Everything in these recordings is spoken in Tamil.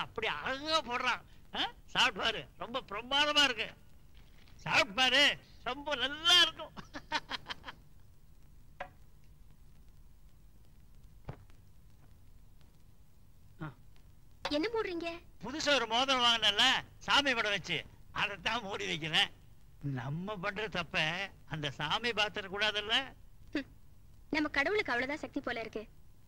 அப்படி அழகா போடுறான். சாப்பிட்டு பாரு, ரொம்ப பிரமாதமா இருக்கு. சாப்பிட்டு பாரு, ரொம்ப நல்லா இருக்கும். என்ன மூடுறீங்க? புதுசா ஒரு மோதிரம் வாங்கினல சாமி படம் வச்சு, அதைத்தான் மூடி வைக்கிறேன். நம்ம பண்ற தப்ப அந்த சாமி பாத்திர கூடாதுல்ல. நம்ம கடவுளுக்கு அவ்வளவுதான் சக்தி போல இருக்கு.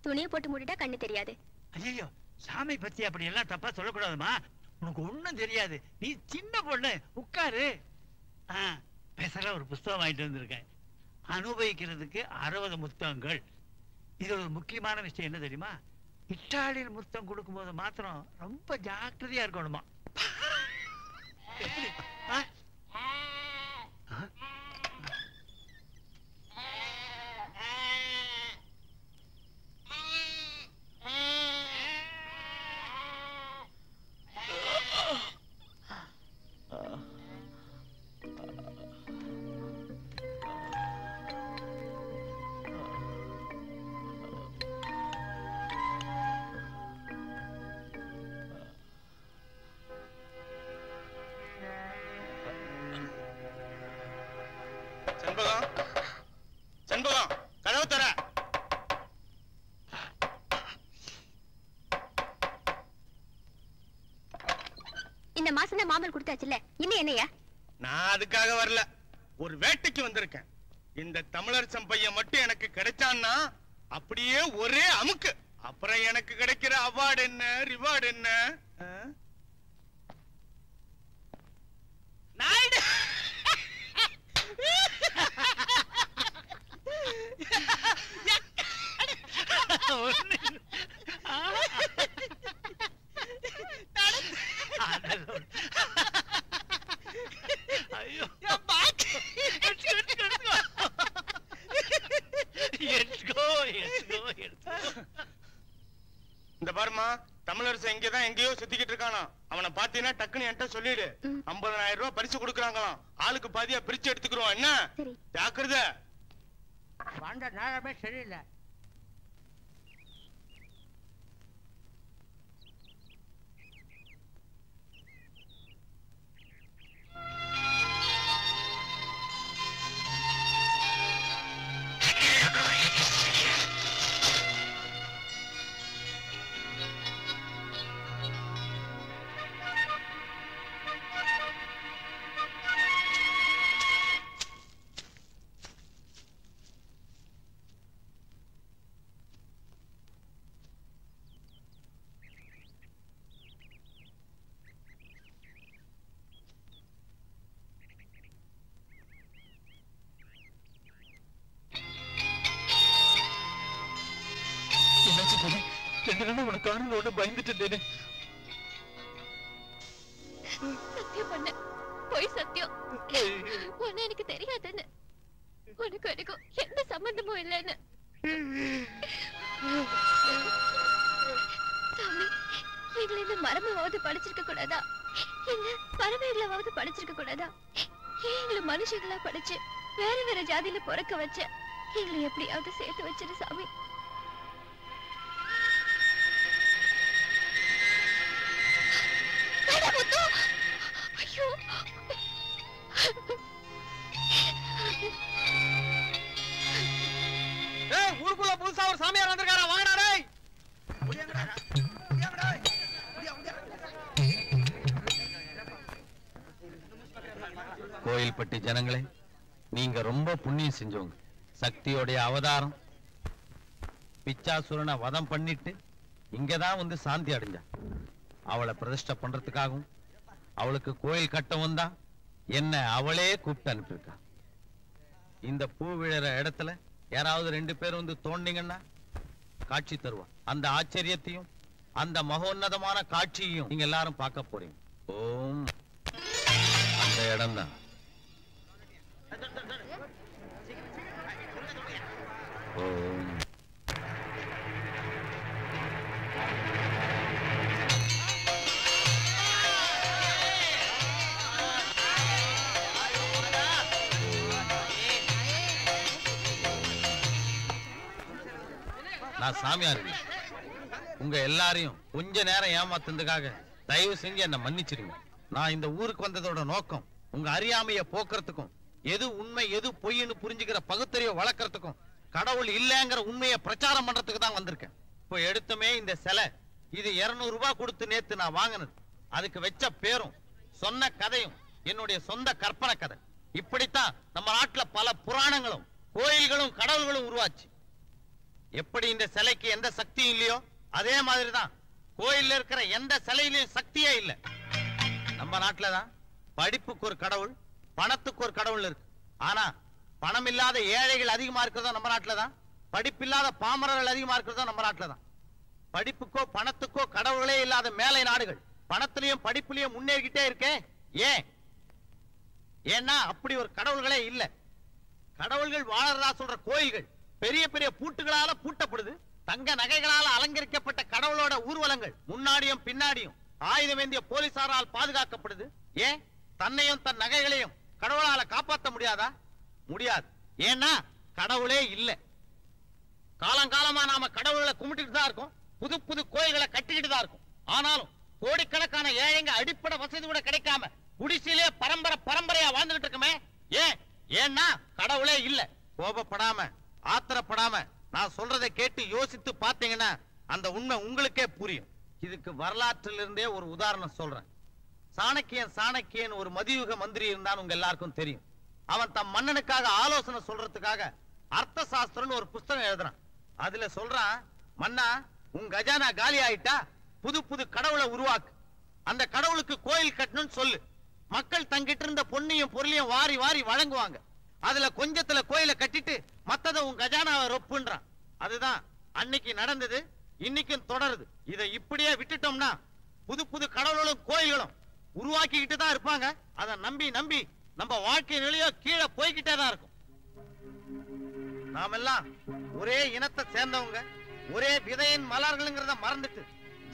துணியை போட்டு மூடிட்டா கண்ணு தெரியாது. ஐயோ, சாமி பத்தி அப்படி எல்லாம் தப்பா சொல்லக்கூடாதுமா. உனக்கு ஒண்ணும் தெரியாது, நீ சின்ன பொண்ணு. உட்காரு. பேசுற ஒரு புஸ்தகம் வாங்கிட்டு வந்திருக்கேன். அனுபவிக்கிறதுக்கு 60 முத்தங்கள். இது ஒரு முக்கியமான விஷயம் என்ன தெரியுமா? இட்டாலியில் முத்தம் கொடுக்கும் போது மாத்திரம் ரொம்ப ஜாக்கிரதையா இருக்கணுமா. இந்த மாசம் தான் மாமல் கொடுத்தாச்சுல்ல, இன்னும் என்னையா? நான் அதுக்காக வரல, ஒரு வேட்டைக்கு வந்திருக்கேன். இந்த தமிழரசன் பையன் மட்டும் எனக்கு கிடைச்சான்னா அப்படியே ஒரே அமுக்கு. அப்புறம் எனக்கு கிடைக்கிற அவார்டு என்ன, ரிவார்டு என்ன? நாயுடு இந்த பாருமா, தமிழரசு எங்கதான் எங்கேயோ சுத்திக்கிட்டு இருக்கானா. அவனை பாத்தீங்கன்னா டக்குன்னு என்கிட்ட சொல்லிடு. 50,000 ரூபாய் பரிசு கொடுக்கறாங்களாம். ஆளுக்கு பாதியா பிரிச்சு எடுத்துக்கிறோம். என்ன ஜாக்கிரதை. வந்த நேரமே சரியில்லை. பயந்துட்டேன். சத்தியம் பண்ண போய் சத்தியம். உன்ன எனக்கு தெரியாதுன்னு, உனக்கு எனக்கும் எந்த சம்பந்தமும் இல்லைன்னு. சாமி, எங்களை இந்த மரமாவது படிச்சிருக்க கூடாதா? இல்ல பறவைகளாவது படிச்சிருக்க கூடாதா? எங்களை மனுஷங்களா படிச்சு வேற வேற ஜாதியில பிறக்க வச்ச எங்களை எப்படியாவது சேர்த்து வச்சிரு சாமி. ஊருக்குள்ள புதுசா ஒரு சாமியார் வந்திருக்காரா? வாங்கடா. கோயில்பட்டி ஜனங்களே, நீங்க ரொம்ப புண்ணியம் செஞ்சவங்க. சக்தியோடைய அவதாரம். பிச்சாசுரனை வதம் பண்ணிட்டு இங்கதான் வந்து சாந்தி அடைஞ்சா. அவளை பிரதிஷ்டை பண்றதுக்காகவும் அவளுக்கு கோயில் கட்டவும் தான் என்ன அவளே கூப்பிட்டு அனுப்பியிருக்கா. இந்த பூ விழற இடத்துல யாராவது 2 பேர் வந்து தோண்டிங்கன்னா காட்சி தருவா. அந்த ஆச்சரியத்தையும் அந்த மகோன்னதமான காட்சியையும் நீங்க எல்லாரும் பார்க்க போறீங்க. ஓம் அந்த இடம் தான். ஓம் நான் சாமியார். உங்க எல்லாரையும் கொஞ்ச நேரம் ஏமாத்துறதுக்காக தயவு செஞ்சு என்ன மன்னிச்சிருங்க. நான் இந்த ஊருக்கு வந்ததோட நோக்கம் உங்க அறியாமைய போக்குறதுக்கும், எது உண்மை எது பொய்ன்னு புரிஞ்சுக்கிற பகுத்தறிவை வளர்க்கறதுக்கும், கடவுள் இல்லங்கிற உண்மையை பிரச்சாரம் பண்றதுக்கு தான் வந்திருக்கேன். இப்போ எடுத்துமே இந்த சிலை, இது 200 ரூபாய் கொடுத்து நேத்து நான் வாங்கினது. அதுக்கு வச்ச பேரும் சொன்ன கதையும் என்னுடைய சொந்த கற்பனை கதை. இப்படித்தான் நம்ம நாட்டுல பல புராணங்களும் கோயில்களும் கடவுள்களும் உருவாச்சு. எப்படி இந்த சிலைக்கு எந்த சக்தியும் இல்லையோ அதே மாதிரிதான் கோயில்ல இருக்கிற எந்த சிலையிலையும் சக்தியே இல்லை. நம்ம நாட்டுலதான் படிப்புக்கு ஒரு கடவுள், பணத்துக்கு ஒரு கடவுள் இருக்கு. ஆனா பணம் இல்லாத ஏழைகள் அதிகமா இருக்கிறதோ நம்ம நாட்டுலதான், படிப்பில்லாத பாமரர்கள் அதிகமா இருக்கிறதோ நம்ம நாட்டுலதான். படிப்புக்கோ பணத்துக்கோ கடவுளே இல்லாத மேலை நாடுகள் பணத்திலையும் படிப்புலையும் முன்னேறிக்கிட்டே இருக்கேன். ஏன்? ஏன்னா அப்படி ஒரு கடவுள்களே இல்ல. கடவுள்கள் வாழறதா சொல்ற கோயில்கள் பெரிய பெரிய பூட்டுகளால பூட்டப்படுது. தங்க நகைகளால அலங்கரிக்கப்பட்ட கடவுளோட ஊர்வலங்கள் முன்னாடியும் பின்னாடியும் ஆயுதமேந்திய போலீசாரால் பாதுகாக்கப்படுது. ஏன்? தன்னையும் தன் நகைகளையும் கடவுளால காப்பாற்ற முடியாதா? முடியாது. ஏன்னா கடவுளே இல்ல. காலங்காலமா நாம கடவுளை கும்பிட்டுட்டு தான் இருக்கோம், புது புது கோயில்களை கட்டிக்கிட்டு தான் இருக்கும். ஆனாலும் கோடிக்கணக்கான ஏழைங்க அடிப்படை வசதி கூட கிடைக்காம குடிசையிலே பரம்பரையா வாழ்ந்துகிட்டு இருக்குமே. ஏன்? ஏன்னா கடவுளே இல்ல. கோபப்படாம ஆத்திரப்படாம நான் சொல்றதை கேட்டு யோசித்து பாத்தீங்கன்னா அந்த உண்மை உங்களுக்கே புரியும். இதுக்கு வரலாற்றில் இருந்தே ஒரு உதாரணம் சொல்றேன். சாணக்கியன் ஒரு மதியுக மந்திரி இருந்தான்னு உங்க எல்லாருக்கும் தெரியும். அவன் தம் மன்னனுக்காக ஆலோசனை சொல்றதுக்காக அர்த்த சாஸ்திரம்னு ஒரு புஸ்தகம் எழுதுறான். அதுல சொல்றான், மன்னா உங்க கஜானா காலி ஆயிட்டா புது புது கடவுளை உருவாக்கு, அந்த கடவுளுக்கு கோயில் கட்டணும்னு சொல்லு. மக்கள் தங்கிட்டு இருந்த பொன்னையும் பொருளையும் வாரி வாரி வழங்குவாங்க. அதுல கொஞ்சத்துல கோயிலை கட்டிட்டு மத்தத உன் கஜானாவை ரொப்புன்றான். அதுதான் அன்னைக்கு நடந்தது, இன்னைக்கும் தொடருது. இதை இப்படியே விட்டுட்டோம்னா புது புது கடவுளும் கோயில்களும் உருவாக்கிக்கிட்டு தான் இருப்பாங்க. அதை நம்பி நம்பி நம்ம வாழ்க்கை நிலையோ கீழே போய்கிட்டே தான் இருக்கும். நாமெல்லாம் ஒரே இனத்தை சேர்ந்தவங்க, ஒரே விதையின் மலர்கள்ங்கிறத மறந்துட்டு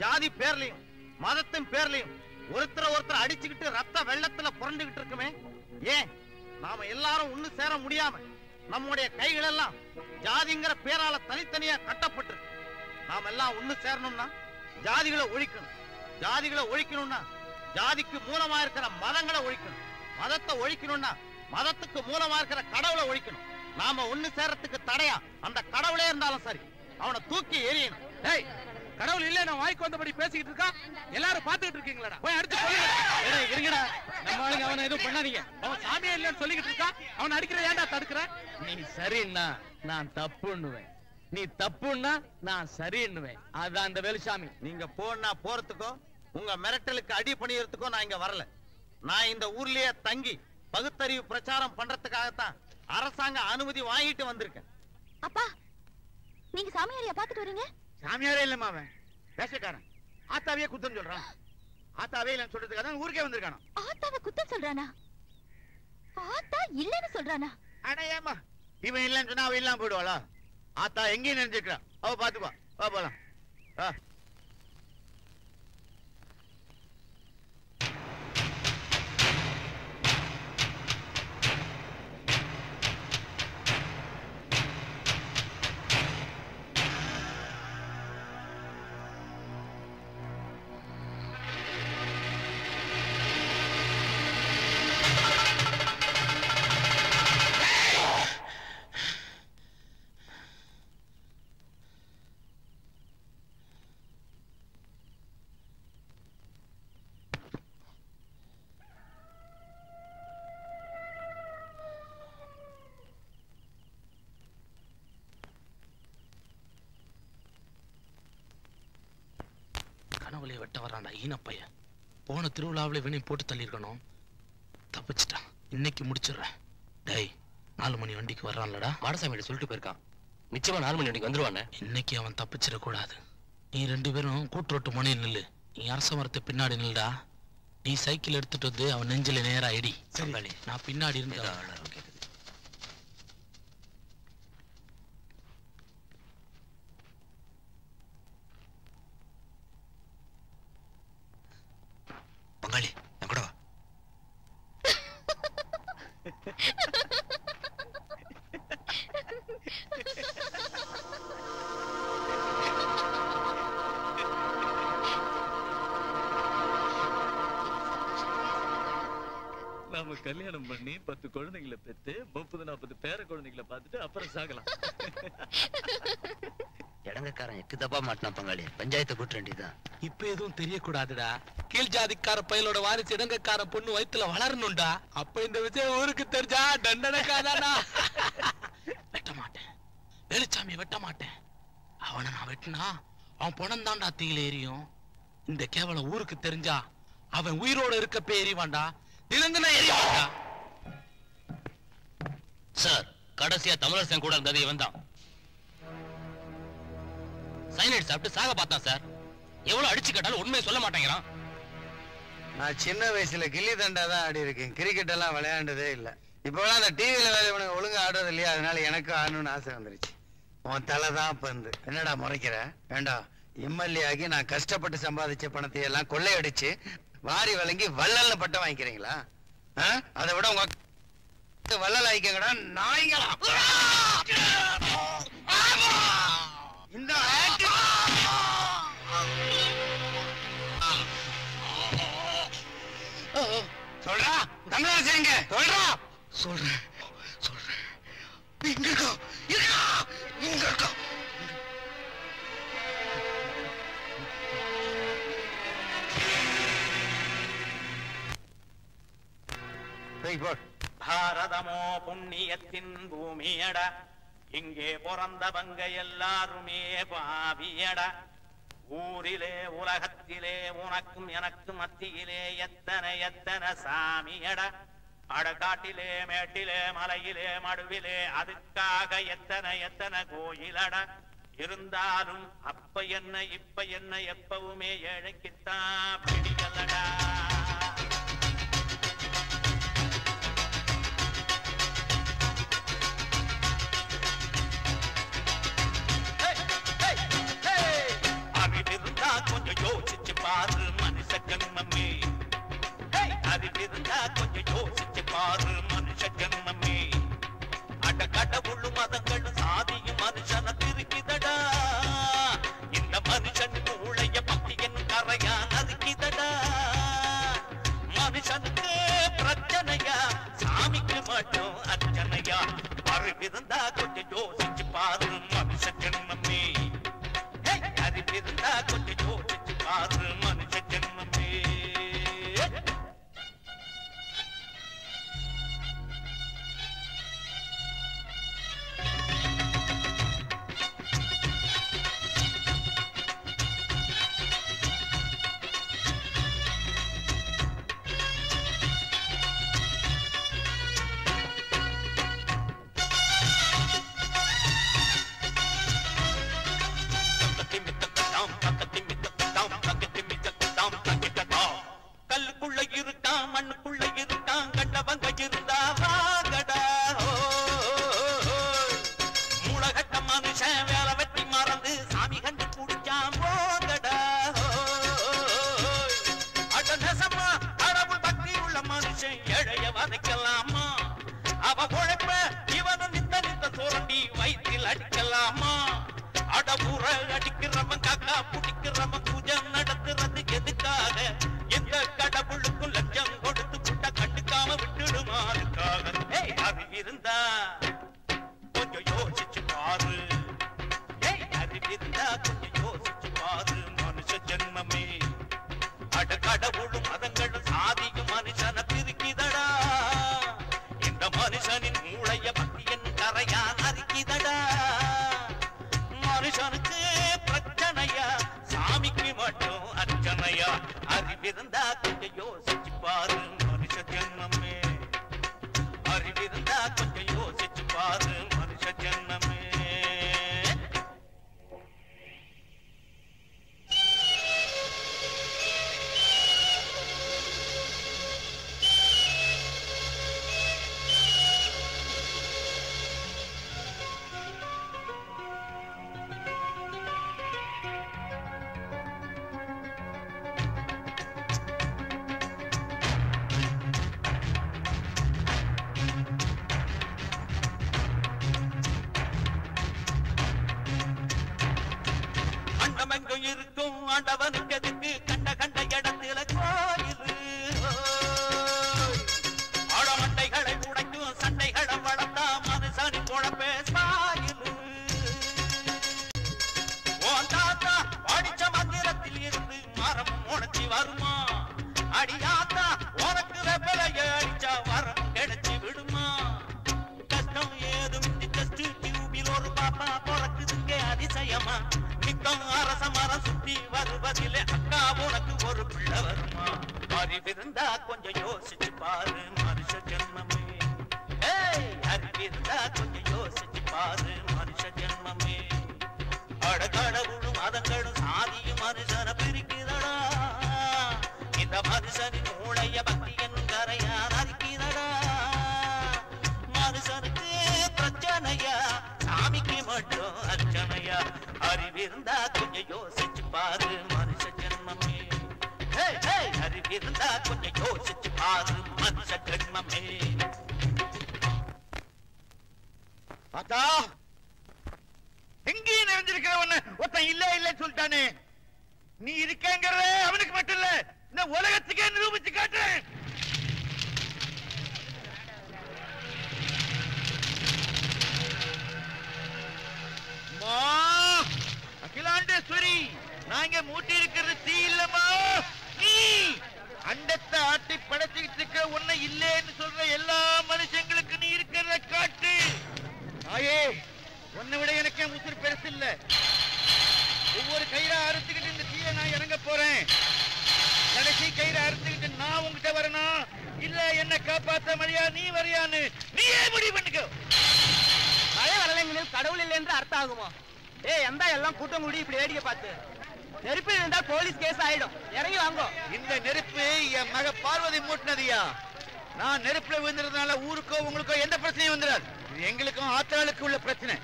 ஜாதி பேர்லயும் மதத்தின் பேர்லயும் ஒருத்தர் அடிச்சுக்கிட்டு ரத்த வெள்ளத்துல புரண்டுகிட்டு இருக்குமே. ஏன் நாம எல்லாரும் ஒண்ணு சேர முடியாம நம்முடைய கைகள் எல்லாம் ஜாதிங்கிற பேரால தனித்தனியா கட்டப்பட்டு நாம எல்லாம் ஒண்ணு சேரணும்னா ஜாதிகளை ஒழிக்கணும். ஜாதிகளை ஒழிக்கணும்னா ஜாதிக்கு மூலமா இருக்கிற மதங்களை ஒழிக்கணும். மதத்தை ஒழிக்கணும்னா மதத்துக்கு மூலமா இருக்கிற கடவுளை ஒழிக்கணும். நாம ஒண்ணு சேரத்துக்கு தடையா அந்த கடவுளே இருந்தாலும் சரி, அவனை தூக்கி எறியணும். டேய், கடவுள் இல்ல, நான் வாய்க்கு வந்தபடி பேசிக்கிட்டு இருக்கா, எல்லாரும் பாத்துக்கிட்டு இருக்கீங்களா? போய் அடிச்சு இருங்கடா, நம்ம ஆளுங்க அவனை எதுவும் பண்ணாதீங்க. அவன் சாமியே இல்லன்னு சொல்லிக்கிட்டு இருக்கா, அவன் அடிக்கிற ஏன்டா தடுக்கிற? நீ சரின்னா நான் தப்புன்னுவேன், நீ தப்புன்னா நான் சரின்னுவேன். அதான் அந்த வேலுசாமி. நீங்க போனா போறதுக்கோ உங்க மிரட்டலுக்கு அடி பண்ணிக்கிறதுக்கோ நான் இங்க வரல. நான் இந்த ஊர்லயே தங்கி பகுத்தறிவு பிரச்சாரம் பண்றதுக்காகத்தான் அரசாங்க அனுமதி வாங்கிட்டு வந்திருக்கேன். அப்பா, நீங்க சாமியாரையா பாத்துட்டு வரீங்க? சாமியாரே இல்லம்மா, அவன் பேசக்காரன். ஆத்தாவே குத்தம் சொல்றான். ஆத்தாவே இல்லன்னு சொல்றதுக்காக தான் ஊருக்கே வந்திருக்கானா. ஆத்தாவை குத்தம் சொல்றானா? ஆத்தா இல்லன்னு சொல்றானா? அட ஏமா, இவன் இல்லன்னு சொன்னா அவ இல்லாம போயிடுவாளா? ஆத்தா எங்கேயும் நினைஞ்சுக்கிறா, அவ பாத்துக்குவா. வா போலாம். கனவுலையே வெட்ட வரான்டா ஈனப்பைய. போன திருவிழாவில இவனையும் போட்டு தள்ளியிருக்கணும். தப்பிச்சிட்டான், இன்னைக்கு முடிச்சிடுறேன். டேய், 4 மணி வண்டிக்கு வர்றான்லடா. மாடசாமியிட்ட சொல்லிட்டு போயிருக்கான், நிச்சயமா 4 மணி வண்டிக்கு வந்துருவானே. இன்னைக்கு அவன் தப்பிச்சிடக்கூடாது. நீ 2 பேரும் கூட்டுரோட்டு முனையில் நில்லு. நீ அரச மரத்தை பின்னாடி நில்லுடா. நீ சைக்கிள் எடுத்துட்டு வந்து அவன் நெஞ்சில நேரா இடி. நான் பின்னாடி இருந்து பங்காளி நான் கூட வா. பண்ணி 10 குழந்தைகளை பெத்து 30-40 பேர குழந்தைகளை பார்த்துட்டு அப்புறம் சாகலாம். இடங்கக்காரன் எக்கு தப்பா மாட்டினா பங்காளி, பஞ்சாயத்தை கூட்ட வேண்டியதுதான். இப்ப எதுவும் தெரியக்கூடாதுடா. கீழ் ஜாதிக்கார பயலோட வாரிசு இடங்கக்கார பொண்ணு வயித்துல வளரணும்டா. அப்ப இந்த விஷயம் ஊருக்கு தெரிஞ்சா தண்டனைக்காதானா? வெட்ட மாட்டேன், வேலுச்சாமி வெட்ட மாட்டேன். அவனை நான் வெட்டினா அவன் பணம் தான்டா தீயில எரியும். இந்த கேவலம் ஊருக்கு தெரிஞ்சா அவன் உயிரோட இருக்கப்பே எரிவான்டா, தினந்தன எரிவான்டா. சார், கடைசியா தமிழரசன் கூட இருந்தது இவன் தான். சைனைட் சாப்பிட்டு சாக பார்த்தான் சார். எவ்வளவு அடிச்சு கேட்டாலும் உண்மையை சொல்ல மாட்டேங்கிறான். நான் சின்ன வயசுல கில்லி தண்டா தான் ஆடி இருக்கேன், கிரிக்கெட் எல்லாம் விளையாண்டதே இல்லை. இப்போலாம் அந்த டிவியில வேற இவனுக்கு ஒழுங்கா ஆடுறது இல்லையா, அதனால எனக்கு ஆடணும்னு ஆசை வந்துருச்சு. உன் தலை தான் பந்து. என்னடா முறைக்கிற? வேண்டாம், எம்எல்ஏ ஆகி நான் கஷ்டப்பட்டு சம்பாதிச்ச பணத்தை எல்லாம் கொள்ளையடிச்சு வாரி வழங்கி வள்ளல்ல பட்டம் வாங்கிக்கிறீங்களா? அதை விட உங்க வள்ளல் ஆயிக்கங்கடா நாய்களா. இந்த சொல்றா தமிழரசங்க, சொல்றா. சொல்றேன். இங்க இருக்கோ, இங்க இருக்கோ. பாரதமோ புண்ணியத்தின் பூமியடா, இங்கே பிறந்தவங்க எல்லாருமே பாவியடா. ஊரிலே உலகத்திலே உனக்கும் எனக்கும் மத்தியிலே எத்தனை எத்தனை சாமியடா. அடக்காட்டிலே மேட்டிலே மலையிலே மடுவிலே அதுக்காக எத்தனை எத்தனை கோயிலடா. இருந்தாலும் அப்ப என்ன இப்ப என்ன எப்பவுமே ஏழைக்குத்தான் பிடிக்கலடா. அறிவிருந்தா கொஞ்சம் யோசிச்சு பாரு மனுஷ ஜன்மமே. அறிவிருந்தா கொஞ்சம் யோசிச்சு பாரு மனுஷ ஜன்மமே. அட கடவுளும் மதங்களும் சாதியும் மனுஷனை பிரிக்குதடா. இந்த மனுஷன் மூளைய பக்தி என்னும் கரையா நறுக்கிதடா. மனுஷனுக்கு பிரச்சனையா, சாமிக்கு மட்டும் அர்ச்சனையா. அறிவிருந்தா கொஞ்சம் யோசிச்சு பாரு மனுஷ ஜன்மமே. அறிவிருந்தா கொஞ்சம் யோசிச்சு பாரு மனுஷ ஜன்மமே. கல்லுக்குள்ள இருக்கான் மண்ணுக்குள்ள இருக்கான், கண்டவங்க இருந்தா வாகடா. மூலகட்ட மனுஷன் வேலை வெட்டி மறந்து சாமி கண்டு குடிச்சான் போகடா. அட நெசமா கடவுள் பக்தி உள்ள மனுஷன் ஏழைய வதைக்கலாமா? அவ உழைப்ப இவனும் நித்த நித்த சுரண்டி வயிற்றில் அடிக்கலாமா? அட ஊற அடிக்கிறவன் காக்கா புடிக்கிறவன் பூஜை நடத்துறது எதுக்காக? எந்த கடவுளுக்கும் லட்சம் கொடுத்து புட்ட கண்டுக்காம விட்டுடுமாறுக்காக. அறிவிருந்தா கொஞ்சம் யோசிச்சு பாரு. அறிவிருந்தா கொஞ்சம் யோசிச்சு பாரு மனுஷ ஜன்மமே. அட கடவுளும் மதங்களும் சாதியும் மனுஷனை பிரிக்குதடா. இந்த மனுஷனின் மூளைய பக்தி என் கரையா நறுக்கிதடா. மனுஷனுக்கு பிரச்சனையா, சாமிக்கு மட்டும் அர்ச்சனையா. அறிவிருந்தா கொஞ்சம் யோசிச்சு பாரு மனுஷ ஜன்மமே. அறிவிருந்தா கொஞ்சம் யோசிச்சு பாரு மனுஷ ஜன்மமே. அண்டமெங்கும் இருக்கும் ஆண்டவனுக்கு எதுக்கு கண்ட கண்ட இடத்துல கோயில்? ஆடமண்டைகளை குடும்பத்திலே அக்கா உனக்கு ஒரு பிள்ளை வருமா அறிவிருந்தா கொஞ்சம் யோசிச்சு பாரு மனுஷ ஜென்மமே அறிவிருந்தா கொஞ்சம் யோசிச்சு பாரு மனுஷ ஜென்மமே அட கடவுளும் மதங்களும் சாதியும் மனுஷனை பிரிக்குதடா இந்த மனுஷனின் மூளைய பக்தி என்னும் கரையான் அறிக்கிறடா மனுஷனுக்கு பிரச்சனையா சாமிக்கு மட்டும் அர்ச்சனையா அறிவிருந்தா கொஞ்சம் யோசிச்சு பாரு மனுஷ ஜென்மமே அறிவிருந்தா கொஞ்சம் யோசிச்சு பாரு மனுஷ ஜென்மமே ஆத்தா எங்கேயும் நிறைஞ்சிருக்கிற ஒண்ணு ஒருத்தன் இல்ல இல்லன்னு சொல்லிட்டானே நீ இருக்கங்கிறத அவனுக்கு மட்டும் இல்ல இந்த உலகத்துக்கே நிரூபிச்சு காட்டுறேன் அகிலாண்டேஸ்வரி நான் இங்க மூட்டி இருக்கிறது தீ இல்லம்மா நீ அண்டத்தை ஆட்டி படைச்சுக்கிட்டு இருக்க ஒண்ணு இல்லேன்னு சொல்ற எல்லா மனுஷங்களுக்கு நீ இருக்கிறத காட்டு ஆயே உன்னை விட எனக்கே முத்திரு பெருசு இல்ல ஒவ்வொரு கயிறா அறுத்துக்கிட்டு இந்த தீய நான் இறங்க போறேன் கடைசி கயிறா அறுத்துக்கிட்டு நான் உங்ககிட்ட வரணும் இல்ல என்ன காப்பாத்த மரியா நீ வரியான்னு நீயே முடிவு பண்ணிக்கோ மழை வரலைங்களில் கடவுள் இல்லை என்று அர்த்தம் ஆகுமா எந்த எல்லாம் கூட்டம் கூடி இப்படி வேடிக்கை பார்த்து நெருப்பு இருந்தா போலீஸ் கேஸ் ஆயிடும் இறங்கி வாங்கோ இந்த நெருப்பு என் மக பார்வதி மூட்டினதியா நான் நெருப்புல விழுந்ததுனால ஊருக்கோ உங்களுக்கோ எந்த பிரச்சனையும் வந்துடாது இது எங்களுக்கும் ஆத்தாளுக்கு உள்ள பிரச்சனை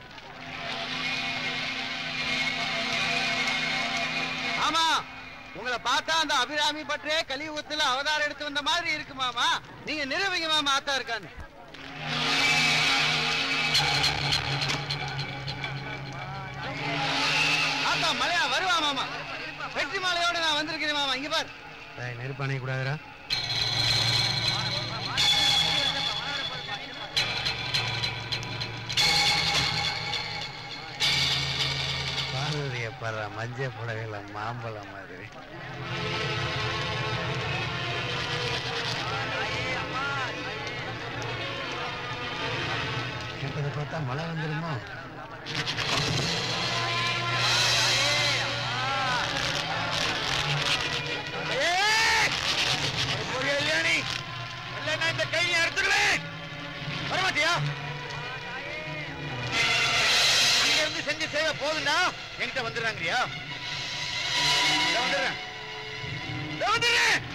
ஆமா உங்களை பார்த்தா அந்த அபிராமி பற்றே கலியுகத்துல அவதாரம் எடுத்து வந்த மாதிரி இருக்கு மாமா நீங்க நிரூபிங்க மாமா ஆத்தா இருக்கான்னு ஆத்தா மலையா வருவா மாமா வெற்றி மாலையோட நான் வந்திருக்கிறேன் மாமா இங்க பார் நெருப்பு அணைய கூடாதுரா பார்வதிய படுற மஞ்சள் புடவையில மாம்பழம் மாதிரி கேட்டதை பார்த்தா மழை வந்துருமோ இந்த கையை எடுத்துடுவேன் வரமாட்டியா அங்க இருந்து செஞ்சு சேவை போதுண்டா என்கிட்ட வந்துடுறாங்கயா வந்துடுறேன் வந்துடுறேன்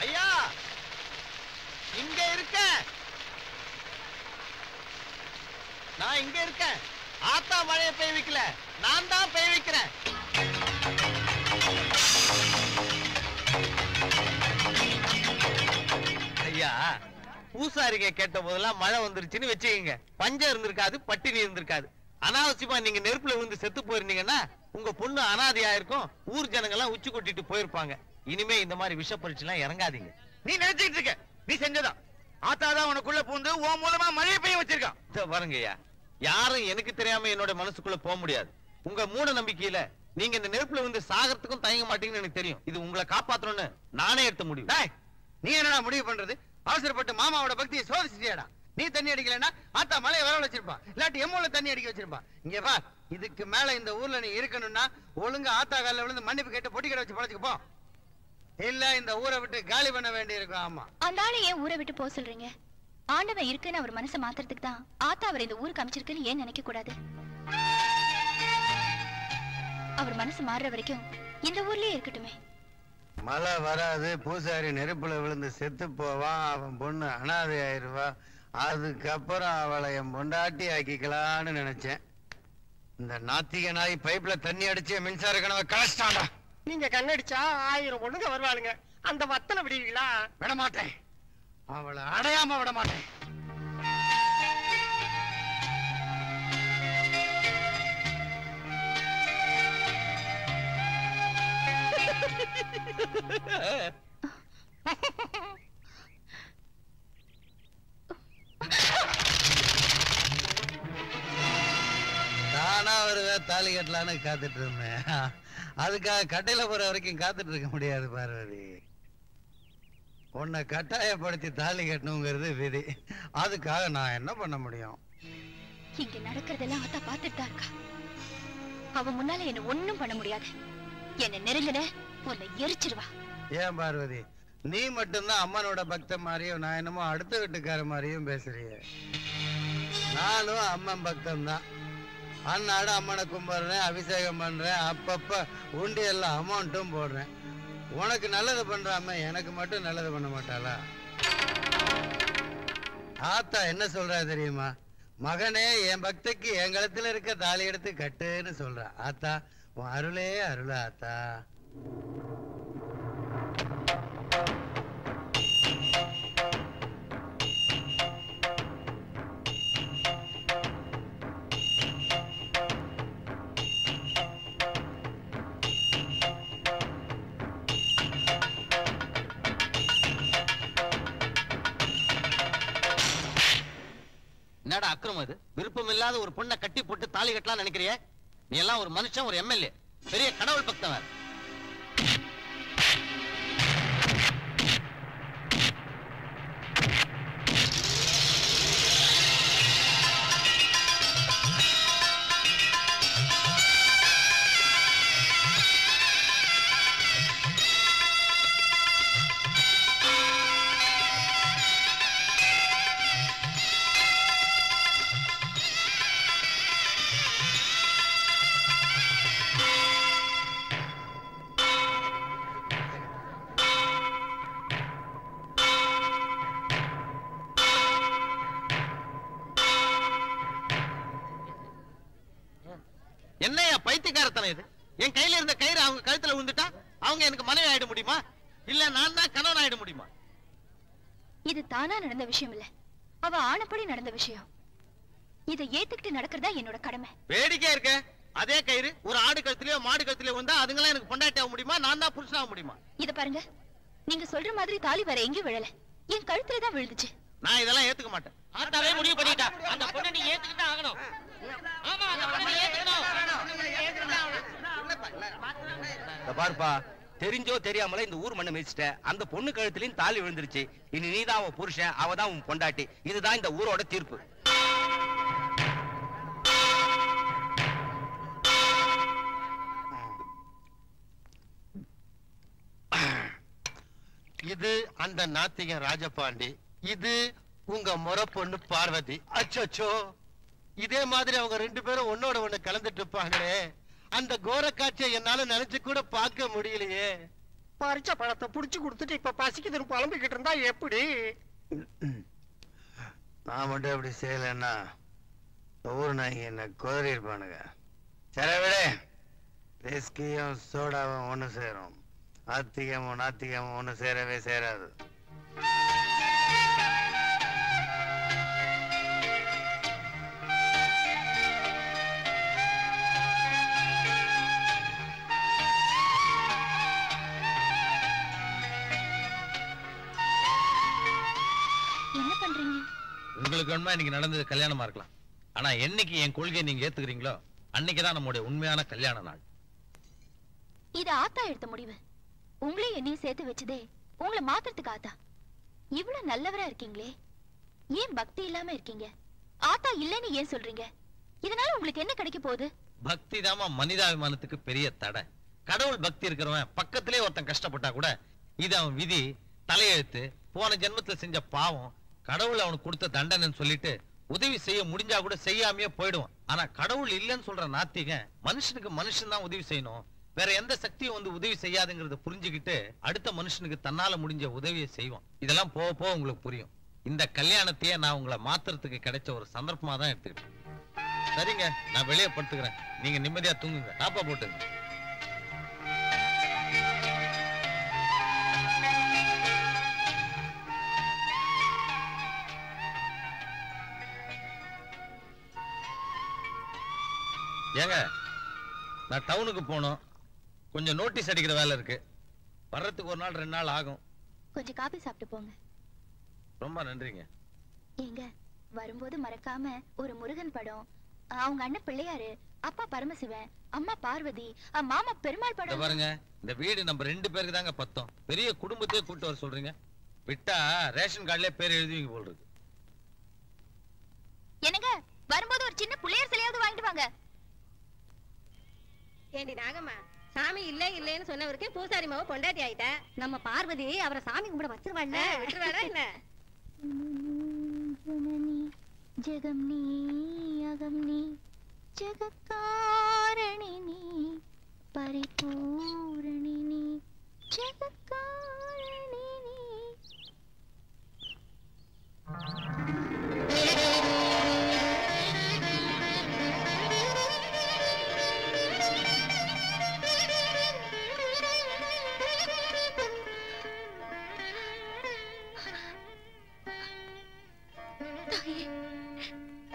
ஐயா இங்க இருக்க நான் இங்க இருக்கேன் ஆத்தா மழையை பெய்ய வைக்கல நான் தான் பெய்ய வைக்கிறேன் ஐயா பூசாரிங்க கேட்ட போதெல்லாம் மழை வந்துருச்சுன்னு வச்சுக்கீங்க பஞ்சம் இருந்திருக்காது பட்டினி இருந்திருக்காது அனாவசியமா நீங்க நெருப்புல விழுந்து செத்து போயிருந்தீங்கன்னா உங்க பொண்ணு அனாதையா இருக்கும் ஊர் ஜனங்க எல்லாம் உச்சி கொட்டிட்டு போயிருப்பாங்க இனிமே இந்த மாதிரி விஷ பரீட்சை எல்லாம் இறங்காதீங்க நீ நினைச்சுக்கிட்டு இருக்க நீ செஞ்சதா ஆத்தாதான் உனக்குள்ள பூந்து உன் மூலமா மழையை பெய்ய வச்சிருக்கான் பாருங்கய்யா யாரும் எனக்கு தெரியாம என்னோட மனசுக்குள்ள போக முடியாது உங்க மூட நம்பிக்கையில நீங்க இந்த நெருப்புல வந்து சாகறதுக்கும் தயங்க மாட்டீங்கன்னு எனக்கு தெரியும் இது உங்களை காப்பாத்தணும்னு நானே எடுத்த முடியும் நீ என்னடா முடிவு பண்றது அவசரப்பட்டு மாமாவோட பக்தியை சோதிச்சிட்டியாடா நீ தண்ணி அடிக்கலன்னா ஆத்தா மலையை வர வச்சிருப்பா இல்லாட்டி எம்மூல தண்ணி அடிக்க வச்சிருப்பா இங்க வா இதுக்கு மேல இந்த ஊர்ல நீ இருக்கணும்னா ஒழுங்கா ஆத்தா காலில் விழுந்து மன்னிப்பு கேட்டு பொட்டி கடை வச்சு பழச்சுக்கு போ இல்ல இந்த ஊரை விட்டு காலி பண்ண வேண்டி இருக்கும் ஆமா அந்த ஆளை ஏன் ஊரை விட்டு போக சொல்றீங்க ஆண்டவன் இருக்குன்னு அவர் மனசை மாத்துறதுக்கு தான் ஆத்தா அவர் இந்த ஊருக்கு அமைச்சிருக்குன்னு ஏன் நினைக்க கூடாது அவர் மனசு மாறுற வரைக்கும் இந்த ஊர்லயே இருக்கட்டுமே மழை வராது பூசாரி நெருப்புல விழுந்து செத்து போவான் அவன் பொண்ணு அனாதை ஆயிருவா அதுக்கப்புறம் அவளை என் பொண்டாட்டி ஆக்கிக்கலான்னு நினைச்சேன் இந்த நாத்திக நாய் பைப்ல தண்ணி அடிச்சு மின்சார கனவை கலச்சிட்டான்டா நீங்க கண்ணடிச்சா 1000 பொண்ணுங்க வருவாளுங்க. அந்த வத்தல விடுவீங்களா? விட மாட்டேன், அவளை அடையாம விட மாட்டேன். தானா வருவ தாலி கட்டலான்னு காத்துட்டு இருந்தேன். அதுக்காக கட்டையில போற வரைக்கும் காத்துட்டு இருக்க முடியாது பார்வதி. உன்னை கட்டாயப்படுத்தி தாலி கட்டணுங்கிறது விதி. அதுக்காக நான் என்ன பண்ண முடியும்? இங்க நடக்கிறதெல்லாம் அத்தா பார்த்துட்டு தான் இருக்கா. அவ முன்னால என்ன ஒண்ணும் பண்ண முடியாது. என்ன நெருங்கின உன்னை எரிச்சிருவா. ஏன் பார்வதி, நீ மட்டும்தான் அம்மனோட பக்த மாதிரியும் நான் என்னமோ அடுத்த வீட்டுக்கார மாதிரியும் பேசுறிய. நானும் அம்மன் பக்தம் தான். அன்னாடு அம்மனை கும்பிடுறேன், அபிஷேகம் பண்றேன், அப்பப்ப உண்டி எல்லாம் அமௌண்ட்டும் போடுறேன். உனக்கு நல்லது பண்றாம எனக்கு மட்டும் நல்லது பண்ண மாட்டாளா? ஆத்தா என்ன சொல்றா தெரியுமா? மகனே, என் பக்திக்கு என் கழுத்துல இருக்க தாலி எடுத்து கட்டுன்னு சொல்றா. ஆத்தா, உன் அருளே அருளா ஆத்தா. என்னடா அக்கிரமம் இது? விருப்பம் இல்லாத ஒரு பொண்ணை கட்டி போட்டு தாலி கட்டலாம் நினைக்கிறிய? நீ எல்லாம் ஒரு மனுஷன், ஒரு எம்எல்ஏ, பெரிய கடவுள் பக்தவர். என்னையா பைத்தியக்காரத்தனம் இது? என் கையில இருந்த கயிறு அவங்க கழுத்துல விழுந்துட்டா அவங்க எனக்கு மனைவி ஆயிட முடியுமா? இல்ல நான் தான் கணவன் ஆயிட முடியுமா? இது தானா நடந்த விஷயம் இல்ல, அவ ஆனப்படி நடந்த விஷயம். இதை ஏத்துக்கிட்டு நடக்கிறதா என்னோட கடமை. வேடிக்கையா இருக்க. அதே கயிறு ஒரு ஆடு கழுத்துலயோ மாடு கழுத்துலயோ வந்தா அதுங்களாம் எனக்கு பொண்டாட்டி ஆக முடியுமா? நான் தான் புருஷன் ஆக முடியுமா? இத பாருங்க, நீங்க சொல்ற மாதிரி தாலி வேற எங்கேயும் விழல, என் கழுத்துல தான் விழுந்துச்சு. நான் இதெல்லாம் ஏத்துக்க மாட்டேன். ஆத்தாவே முடிவு பண்ணிட்டா. அந்த பொண்ணை நீ ஏத்துக்கிட்டு ஆகணும். ஆமா, அந்த பொண்ணை நீ ஏத்துக்கணும். பாருப்பா, தெரிஞ்சோ தெரியாமல இந்த ஊர் மண்ணை மிதிச்சிட்ட. அந்த பொண்ணு கழுத்துலயும் தாலி விழுந்துருச்சு. இனி நீதான் அவன் புருஷன், அவதான் உன் பொண்டாட்டி. இதுதான் இந்த ஊரோட தீர்ப்பு. இது அந்த நாத்திகன் ராஜபாண்டி, இது உங்க முறை பொண்ணு பார்வதி. அச்சோ, இதே மாதிரி அவங்க 2 பேரும் ஒன்னோட ஒண்ணு கலந்துட்டு இருப்பாங்களே, அந்த கோர காட்சியை என்னால நினைச்சு கூட பார்க்க முடியலையே. பறிச்ச பழத்தை புடிச்சு கொடுத்துட்டு இப்ப பசிக்குதுன்னு புலம்பிக்கிட்டு இருந்தா எப்படி? நான் மட்டும் அப்படி செய்யலன்னா ஊர் நாய்ங்க என்ன குதறி இருப்பானுங்க. சரி விட, ரெஸ்கியும் சோடாவும் ஒண்ணு சேரும், ஆத்திகமும் நாத்திகமும் ஒண்ணு சேரவே சேராது. என்ன பண்றீங்க? உங்களுக்கு வேணுமா இன்னைக்கு நடந்தது கல்யாணமா இருக்கலாம். ஆனா என்னைக்கு என் கொள்கையை நீங்க ஏத்துக்கிறீங்களோ அன்னைக்குதான் நம்முடைய உண்மையான கல்யாண நாள். இது ஆத்தா எடுத்த முடிவு. உங்களையும் என்னையும் சேர்த்து வச்சதே உங்களை மாத்துறதுக்கு ஆத்தா. இவ்வளவு நல்லவரா இருக்கீங்களே, ஏன் பக்தி இல்லாம இருக்கீங்க? ஆத்தா இல்லைன்னு ஏன் சொல்றீங்க? இதனால உங்களுக்கு என்ன கிடைக்க போகுது? பக்தி தாமா மனிதாபிமானத்துக்கு பெரிய தடை. கடவுள் பக்தி இருக்கிறவன் பக்கத்திலே ஒருத்தன் கஷ்டப்பட்டா கூட இது அவன் விதி, தலையெழுத்து, போன ஜென்மத்துல செஞ்ச பாவம், கடவுள் அவனுக்கு கொடுத்த தண்டனைன்னு சொல்லிட்டு உதவி செய்ய முடிஞ்சா கூட செய்யாமையே போயிடுவான். ஆனா கடவுள் இல்லைன்னு சொல்ற நாத்திகன் மனுஷனுக்கு மனுஷன் தான் உதவி செய்யணும், வேற எந்த சக்தியும் வந்து உதவி செய்யாதுங்கிறத புரிஞ்சுக்கிட்டு அடுத்த மனுஷனுக்கு தன்னால முடிஞ்ச உதவியை செய்வான். இதெல்லாம் போக போக உங்களுக்கு புரியும். இந்த கல்யாணத்தையே நான் உங்களை மாத்துறதுக்கு கிடைச்ச ஒரு சந்தர்ப்பமா தான் எடுத்துக்கிட்டேன். சரிங்க, நான் வெளியே படுத்துக்கிறேன், நீங்க நிம்மதியா தூங்குங்க. காப்பா போட்டுங்க. ஏங்க நான் டவுனுக்கு போகணும், கொஞ்சம் நோட்டீஸ் அடிக்கிற வேலை இருக்கு. வர்றதுக்கு 1 நாள் 2 நாள் ஆகும். கொஞ்சம் காபி சாப்பிட்டு போங்க. ரொம்ப நன்றிங்க. ஏங்க வரும்போது மறக்காம ஒரு முருகன் படம், அவங்க அண்ணன் பிள்ளையாரு, அப்பா பரமசிவன், அம்மா பார்வதி, மாமா பெருமாள் படம். பாருங்க, இந்த வீடு நம்ம 2 பேருக்கு தாங்க பத்தம். பெரிய குடும்பத்தையே கூட்டு வர சொல்றீங்க. விட்டா ரேஷன் கார்டுல பேர் எழுதுவீங்க போல் இருக்கு. என்னங்க வரும்போது ஒரு சின்ன பிள்ளையார் சிலையாவது வாங்கிட்டு வாங்க. ஏண்டி நாகம்மா, சாமி இல்ல இல்லன்னு சொன்னவருக்கு பூசாரி மாவு பொண்டாட்டி ஆயிட்ட. நம்ம பார்வதி அவரை சாமி கும்பிட வச்சிருவாள். விட்டுருவாடா என்ன? ஜெகம் நீ அகம் நீ ஜெகக்காரணி நீ பரிபூரணி நீ ஜெகக்காரணி நீ.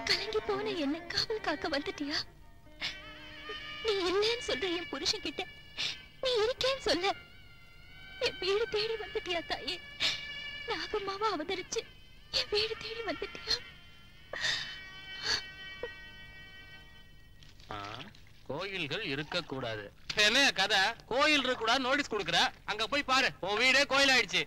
கலங்கி போன என்ன காவல் காக்க வந்துட்டியா? நீ இல்லன்னு சொல்ற என் புருஷன் கிட்ட நீ இருக்கேன்னு சொல்ல என் வீடு தேடி வந்துட்டியா தாயே? நாகம்மாவா அவதரிச்சு என் வீடு தேடி வந்துட்டியா? கோயில்கள் இருக்க கூடாது. என்ன கதை? கோயில் இருக்க கூடாது நோட்டீஸ் கொடுக்குற, அங்க போய் பாரு, உன் வீடே கோயில் ஆயிடுச்சு.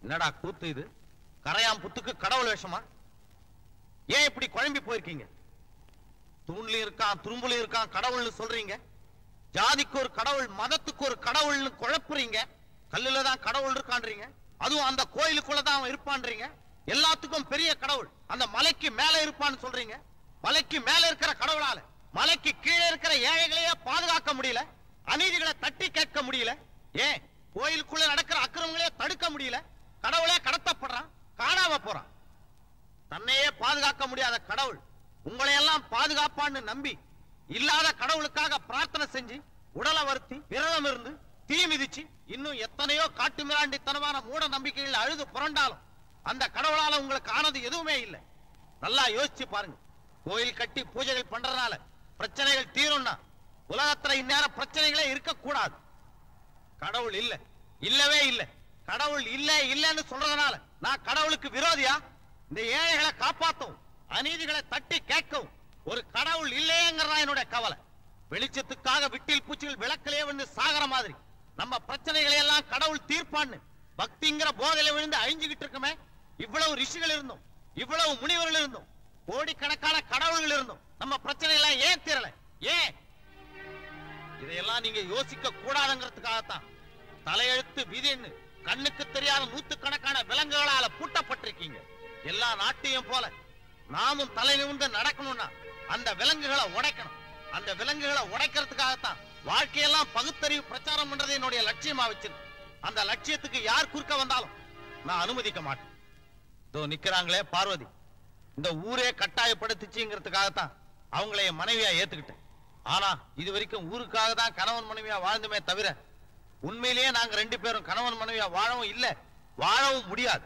என்னடா கூத்து இது? கரையாம் புத்துக்கு கடவுள் வேஷமா? ஏன் இப்படி குழம்பி போயிருக்கீங்க? தூண்லயும் இருக்கான், துரும்புலயும் இருக்கான், கடவுள்னு சொல்றீங்க. ஜாதிக்கு ஒரு கடவுள், மதத்துக்கு ஒரு கடவுள்னு குழப்புறீங்க. கல்லுல தான் கடவுள் இருக்கான்றீங்க, அதுவும் அந்த கோயிலுக்குள்ளதான் அவன் இருப்பான்றீங்க. எல்லாத்துக்கும் பெரிய கடவுள் அந்த மலைக்கு மேல இருப்பான்னு சொல்றீங்க. மலைக்கு மேல இருக்கிற கடவுளால மலைக்கு கீழே இருக்கிற ஏழைகளையே பாதுகாக்க முடியல, அநீதிகளை தட்டி கேட்க முடியல. ஏன் கோயிலுக்குள்ள நடக்கிற அக்கிரமங்களே தடுக்க முடியல? கடவுளே கடத்தப்படுறான், காணாம போறான். தன்னையே பாதுகாக்க முடியாத கடவுள் உங்களை எல்லாம் பாதுகாப்பான்னு நம்பி இல்லாத கடவுளுக்காக பிரார்த்தனை செஞ்சு உடலை வருத்தி விரதம் இருந்து தீ மிதிச்சு இன்னும் எத்தனையோ காட்டு மிராண்டித்தனமான மூட நம்பிக்கைகள் அழுது புரண்டாலும் அந்த கடவுளால உங்களுக்கு ஆனது எதுவுமே இல்லை. நல்லா யோசிச்சு பாருங்க. கோயில் கட்டி பூஜைகள் பண்றதுனால பிரச்சனைகள் தீரும்னா உலகத்துல இந்நேரம் பிரச்சனைகளே இருக்கக்கூடாது. கடவுள் இல்ல, இல்லவே இல்லை. கடவுள் இல்ல இல்லன்னு சொல்றதுனால நான் கடவுளுக்கு விரோதியா? இந்த ஏழைகளை காப்பாத்தவும் அநீதிகளை தட்டி கேட்கவும் ஒரு கடவுள் இல்லையேங்கிறதா என்னுடைய கவலை. வெளிச்சத்துக்காக விட்டில் பூச்சிகள் விளக்கிலே வந்து சாகர மாதிரி நம்ம பிரச்சனைகளை எல்லாம் கடவுள் தீர்ப்பான்னு பக்திங்கிற போதையில விழுந்து அழிஞ்சுகிட்டு இருக்குமே. இவ்வளவு ரிஷிகள் இருந்தும், இவ்வளவு முனிவர்கள் இருந்தும், கோடிக்கணக்கான கடவுள்கள் இருந்தும் நம்ம பிரச்சனை எல்லாம் ஏன் தீரல? ஏன்? இதையெல்லாம் நீங்க யோசிக்க கூடாதுங்கிறதுக்காகத்தான் தலையெழுத்து விதின்னு கண்ணுக்கு தெரியாத நூத்துக்கணக்கான விலங்குகளால பூட்டப்பட்டிருக்கீங்க. எல்லா நாட்டையும் போல நாமும் தலை நிமிர்ந்து நடக்கணும்னா அந்த விலங்குகளை உடைக்கணும். அந்த விலங்குகளை உடைக்கிறதுக்காகத்தான் வாழ்க்கையெல்லாம் பகுத்தறிவு பிரச்சாரம் பண்றது என்னுடைய லட்சியமா வச்சிருக்கு. அந்த லட்சியத்துக்கு யார் குறுக்க வந்தாலும் நான் அனுமதிக்க மாட்டேன். இதோ நிக்கிறாங்களே பார்வதி, இந்த ஊரே கட்டாயப்படுத்துச்சுங்கிறதுக்காகத்தான் அவங்கள என் மனைவியா ஏத்துக்கிட்டேன். ஆனா இது வரைக்கும் ஊருக்காக தான் கணவன் மனைவியா வாழ்ந்துமே தவிர உண்மையிலேயே நாங்க 2 பேரும் கணவன் மனைவியா வாழவும் இல்ல, வாழவும் முடியாது.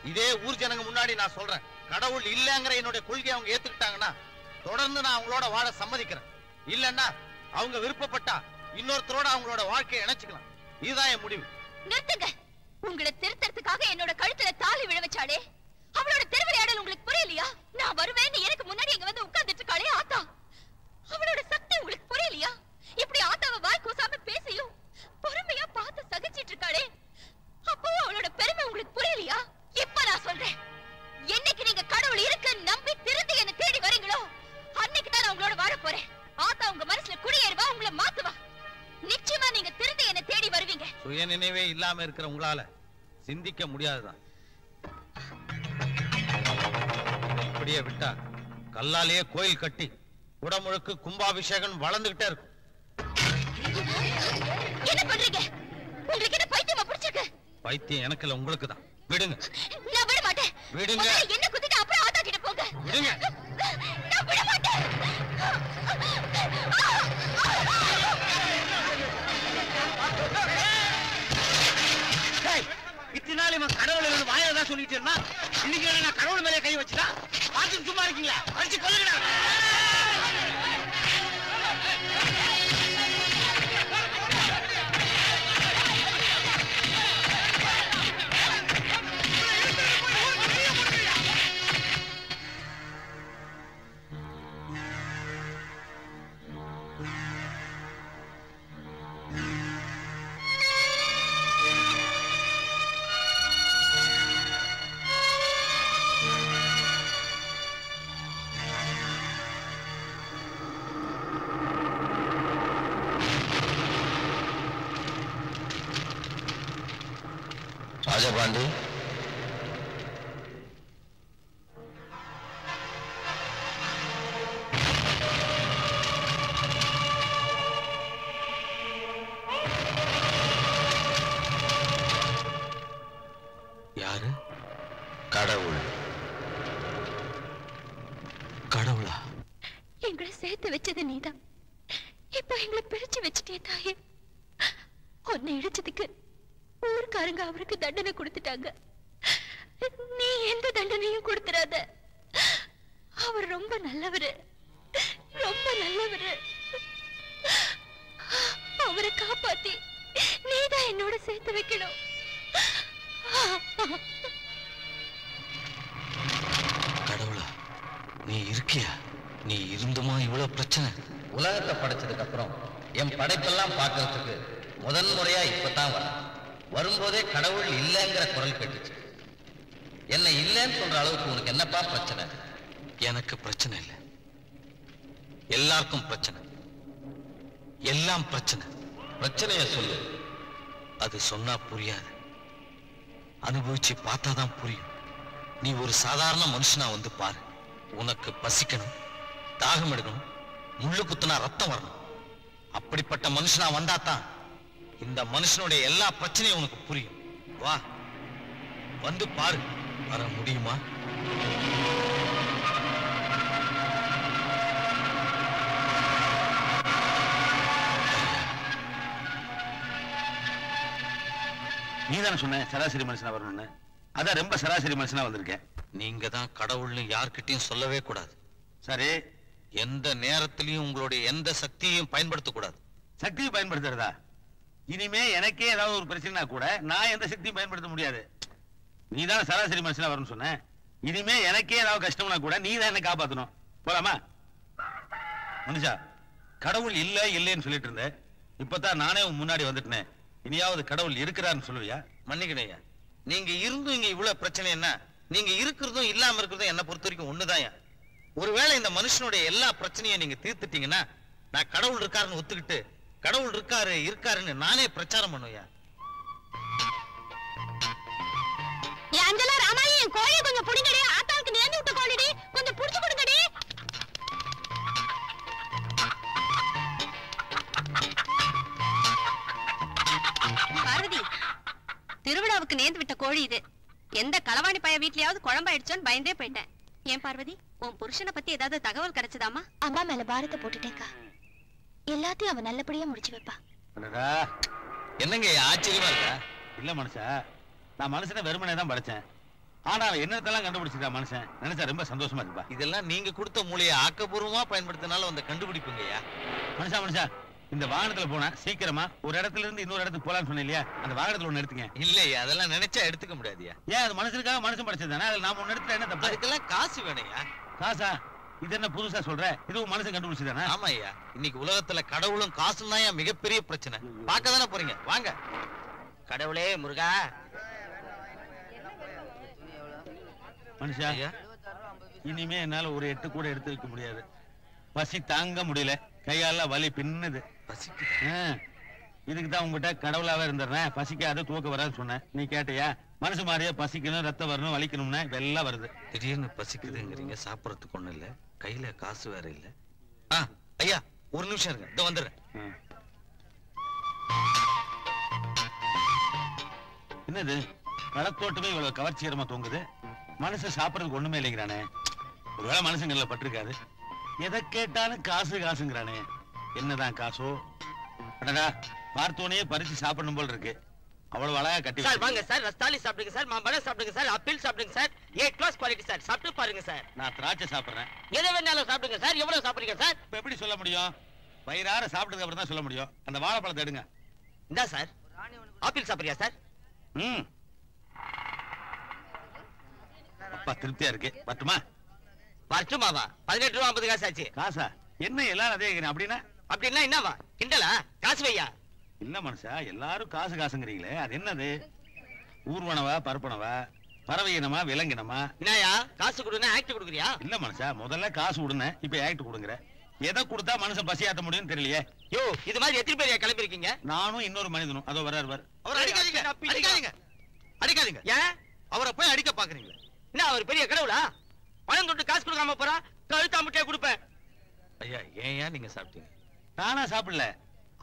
இதே ஊர் ஜனங்க முன்னாடி நான் சொல்றேன், கடவுள் இல்லங்கிற என்னுடைய கொள்கையை அவங்க ஏத்துக்கிட்டாங்கன்னா தொடர்ந்து நான் அவங்களோட வாழ சம்மதிக்கிறேன். இல்லன்னா அவங்க விருப்பப்பட்டா இன்னொருத்தரோட அவங்களோட வாழ்க்கையை இணைச்சுக்கலாம். இதுதான் என் முடிவு. நிறுத்துங்க. உங்களை திருத்தறதுக்காக என்னோட கழுத்துல தாலி விழ வச்சாடே, அவளோட திருவிளையாடல் உங்களுக்கு புரியலையா? நான் வருவேன்னு எனக்கு முன்னாடி இங்க வந்து உட்கார்ந்துட்டு இருக்காளே ஆத்தா, அவளோட சக்தி உங்களுக்கு புரியலையா? இப்படி ஆத்தாவை வாய் கூசாம பேசியும் பொறுமையா பார்த்து சகிச்சிட்டு இருக்காளே, அப்போ அவளோட பெருமை உங்களுக்கு புரியலையா? இப்ப நான் சொல்றேன், என்னைக்கு நீங்க கடவுள் இருக்கு நம்பி திருந்தி என்ன தேடி வரீங்களோ அன்னைக்கு தான் நான் உங்களோட வாழ போறேன். ஆத்தா உங்க மனசுல குடியேறுவா, உங்களை மாத்துவா. நிச்சயமா நீங்க திருந்தி என்ன தேடி வருவீங்க. சுய நினைவே இல்லாம இருக்கிற உங்களால சிந்திக்க முடியாதுதான். இப்படியே விட்டா கல்லாலேயே கோயில் கட்டி உடமுழுக்கு கும்பாபிஷேகம் வளர்ந்துகிட்டே இருக்கும். என்ன பண்றீங்க? உங்களுக்கு என்ன பைத்தியமா பிடிச்சிருக்கு? பைத்தியம் எனக்கு இல்ல, உங்களுக்கு தான். விடுங்க. நான் விட மாட்டேன். விடுங்க. என்ன குத்திட்டு அப்புறம் ஆத்தா கிட்ட போங்க. விடுங்க. நான் விட மாட்டேன். இத்தனை நாள் இவன் கடவுள் வாயில தான் சொல்லிட்டு இருந்தா, இன்னைக்கு நான் கடவுள் மேலே கை வச்சுட்டா பார்த்து சும்மா இருக்கீங்களா? அடிச்சு கொல்லுங்கடா. ராஜபாண்டி, யாரு? கடவுள். கடவுளா? எங்களை சேர்த்து வச்சது நீதான். இப்ப எங்களை பிரிச்சு வச்சுட்டே தாயே. உன்னை இடிச்சதுக்கு ஊருக்காரங்க அவருக்கு தண்டனை கொடுத்துட்டாங்க. நீ எந்த தண்டனையும் கொடுத்துறாத. அவர் ரொம்ப நல்லவரு, ரொம்ப நல்லவரு. அவரை காப்பாத்தி நீதான் என்னோட சேர்த்து வைக்கணும். கடவுளா, நீ இருக்கியா? நீ இருந்துமா இவ்வளவு பிரச்சனை? உலகத்தை படைச்சதுக்கு அப்புறம் என் படைப்பெல்லாம் பார்க்கறதுக்கு முதன் முறையா இப்பதான் வர வரும்போதே கடவுள் இல்லைங்கிற குரல் கேட்டுச்சு. என்ன இல்லைன்னு சொல்ற அளவுக்கு உனக்கு என்னப்பா பிரச்சனை? எனக்கு பிரச்சனை இல்லை, எல்லாருக்கும் பிரச்சனை, எல்லாம் பிரச்சனை. பிரச்சனைய சொல்லு. அது சொன்னா புரியாது, அனுபவிச்சு பார்த்தாதான் புரியும். நீ ஒரு சாதாரண மனுஷனா வந்து பாரு. உனக்கு பசிக்கணும், தாகம் எடுக்கணும், முள்ளு குத்துனா ரத்தம் வரணும். அப்படிப்பட்ட மனுஷனா வந்தாதான் இந்த மனுஷனுடைய எல்லா பிரச்சனையும் உனக்கு புரியும். வா, வந்து பாரு. வர முடியுமா? நீதானே சொன்ன சராசரி மனுஷனா வரணும்னு? அதான் ரொம்ப சராசரி மனுஷனா வந்திருக்கேன். நீங்க தான் கடவுள்னு யார்கிட்டயும் சொல்லவே கூடாது. சரி, எந்த நேரத்திலையும் உங்களுடைய எந்த சக்தியையும் பயன்படுத்தக்கூடாது. சக்தியை பயன்படுத்துறதா? இனிமே எனக்கே ஏதாவது ஒரு பிரச்சனைனா கூட நான் எந்த சக்தியும் பயன்படுத்த முடியாது. நீதான் சராசரி மனுஷனா வரணும்னு சொன்ன. இனிமே எனக்கே ஏதாவது கஷ்டம்னா கூட நீ தான் என்ன காப்பாத்தணும். போலாமா? மனுஷா, கடவுள் இல்ல இல்லைன்னு சொல்லிட்டு இருந்தேன். இப்பதான் நானே உன் முன்னாடி வந்துட்டேன். இனியாவது கடவுள் இருக்கிறான்னு சொல்லுவியா? மன்னிக்கணையா, நீங்க இருந்தும் இங்க இவ்வளவு பிரச்சனை என்ன? நீங்க இருக்கிறதும் இல்லாம இருக்கிறதும் என்ன பொறுத்த வரைக்கும் ஒண்ணுதான். ஒருவேளை இந்த மனுஷனுடைய எல்லா பிரச்சனையும் நீங்க தீர்த்துட்டீங்கன்னா நான் கடவுள் இருக்காருன்னு ஒத்துக்கிட்டு கடவுள் இருக்காரு இருக்காருன்னு நானே பிரச்சாரம் பண்ணுவேன். அஞ்சலா ராமாயி, என் கோழியை கொஞ்சம் புடிங்கடி. ஆத்தாளுக்கு நேர்ந்து விட்டு கோழிடி, கொஞ்சம் புடிச்சு கொடுங்கடி. பார்வதி, திருவிழாவுக்கு நேர்ந்து விட்ட கோழி இது. எந்த களவாணி பைய வீட்லயாவது குழம்பாயிடுச்சோன்னு பயந்தே போயிட்டேன். ஏன் பார்வதி, உன் புருஷனை பத்தி ஏதாவது தகவல் கிடைச்சதாமா? அம்மா மேல பாரத்தை போட்டுட்டேக்கா. எல்லாத்தையும் அவன் நல்லபடியா முடிச்சு வைப்பா. என்னங்க ஆச்சரியமா இருக்கா? இல்ல மனுஷா, நான் மனுஷனை வெறுமனே தான் படைச்சேன். ஆனா அவன் என்னத்தெல்லாம் கண்டுபிடிச்சிருக்கா மனுஷன். நினைச்சா ரொம்ப சந்தோஷமா இருக்குப்பா. இதெல்லாம் நீங்க கொடுத்த மூளையை ஆக்கப்பூர்வமா பயன்படுத்தினால வந்து கண்டுபிடிப்புங்கய்யா. மனுஷா, இந்த வாகனத்துல போனா சீக்கிரமா ஒரு இடத்துல இருந்து இன்னொரு இடத்துக்கு போலான்னு சொன்னேன் இல்லையா? அந்த வாகனத்துல ஒண்ணு எடுத்துங்க. இல்லையா, அதெல்லாம் நினைச்சா எடுத்துக்க முடியாதுயா. ஏன்? அது மனுஷனுக்காக மனுஷன் படைச்சது தானே. அதுல நாம ஒண்ணு எடுத்துட்டா என்ன தப்பு? அதுக்கெல்லாம் காசு வேணையா? காசா? இது என்ன புதுசா சொல்ற? இதுவும் மனுஷன் கண்டுபிடிச்சதானே? ஆமா ஐயா, இன்னைக்கு உலகத்துல கடவுளும் காசும் தான் மிகப்பெரிய பிரச்சனை. பார்க்க தானே போறீங்க, வாங்க. கடவுளே முருகா. மனுஷா, இனிமே என்னால ஒரு எட்டு கூட எடுத்து வைக்க முடியாது. பசி தாங்க முடியல, கையால வலி பின்னுது. பசிக்கு இதுக்கு தான் உங்ககிட்ட கடவுளாவே இருந்துடுறேன். பசிக்காது தூக்க வராது சொன்னேன். நீ கேட்டியா? மனசு மாதிரியே பசிக்கணும், ரத்தம் வரணும், வலிக்கணும்னா இதெல்லாம் வருது. திடீர்னு பசிக்குதுங்கிறீங்க, சாப்பிடறதுக்கு ஒண்ணு இல்ல, கையில காசு வேற இல்ல. ஐயா ஒரு நிமிஷம் இருங்க, இதோ வந்துடுறேன். என்னது களத்தோட்டமே இவ்வளவு கவர்ச்சிகரமா தூங்குது? மனுஷன் சாப்பிடறதுக்கு ஒண்ணுமே இல்லைங்கிறானே. ஒருவேளை மனுஷங்கள்ல பட்டிருக்காது. எதை கேட்டாலும் காசு காசுங்கிறானே. என்னதான் காசோ? அடடா, பார்த்தோனே பறிச்சு சாப்பிடணும் போல இருக்கு. அவ்வளவு அழகா கட்டி சார். வாங்க சார், ரஸ்தாலி சாப்பிடுங்க சார், மாம்பழம் சாப்பிடுங்க சார், ஆப்பிள் சாப்பிடுங்க sir. A class quality sir, சாப்பிட்டு பாருங்க சார். நான் திராட்சை சாப்பிடுறேன். எதை வேணாலும் சாப்பிடுங்க சார். எவ்வளவு சாப்பிடுங்க சார்? இப்ப எப்படி சொல்ல முடியும்? வயிறார சாப்பிட்டதுக்கு அப்புறம் தான் சொல்ல முடியும். அந்த வாழைப்பழத்தை எடுங்க. இந்தா சார். ஆப்பிள் சாப்பிடுறியா சார்? அப்பா திருப்தியா இருக்கு. பட்டுமா? பட்டுமாவா? 18 ரூபா 50 காசு ஆச்சு. காசா? என்ன எல்லாரும் அதே அப்படின்னா? அப்படின்னா என்னவா? கிண்டலா? காசு வையா. இல்ல மனுஷா, எல்லாரும் காசு காசுங்கிறீங்களே, அது என்னது? ஊர்வனவா, பரப்பனவா, பறவை இனமா, விலங்கினமா? என்னயா காசு கொடுனா ஆக்ட் கொடுக்குறியா? இல்ல மனுஷா, முதல்ல காசு கொடுன, இப்ப ஆக்ட் கொடுங்கற. எதை கொடுத்தா மனுஷன் பசியாத்த முடியும்னு தெரியலையே. யோ, இது மாதிரி எத்தனை பேர் கிளம்பி இருக்கீங்க? நானும் இன்னொரு மனிதனும். அதோ வர்றாரு. அவர் அடிக்காதீங்க, அடிக்காதீங்க, அடிக்காதீங்க. ஏன் அவரை போய் அடிக்க பாக்குறீங்களா? என்ன அவர் பெரிய கடவுளா? பணம் தொட்டு காசு கொடுக்காம போறா, கழுத்தா முட்டையை கொடுப்பேன். ஐயா, ஏன் நீங்க சாப்பிட்டீங்க? நானா சாப்பிடல,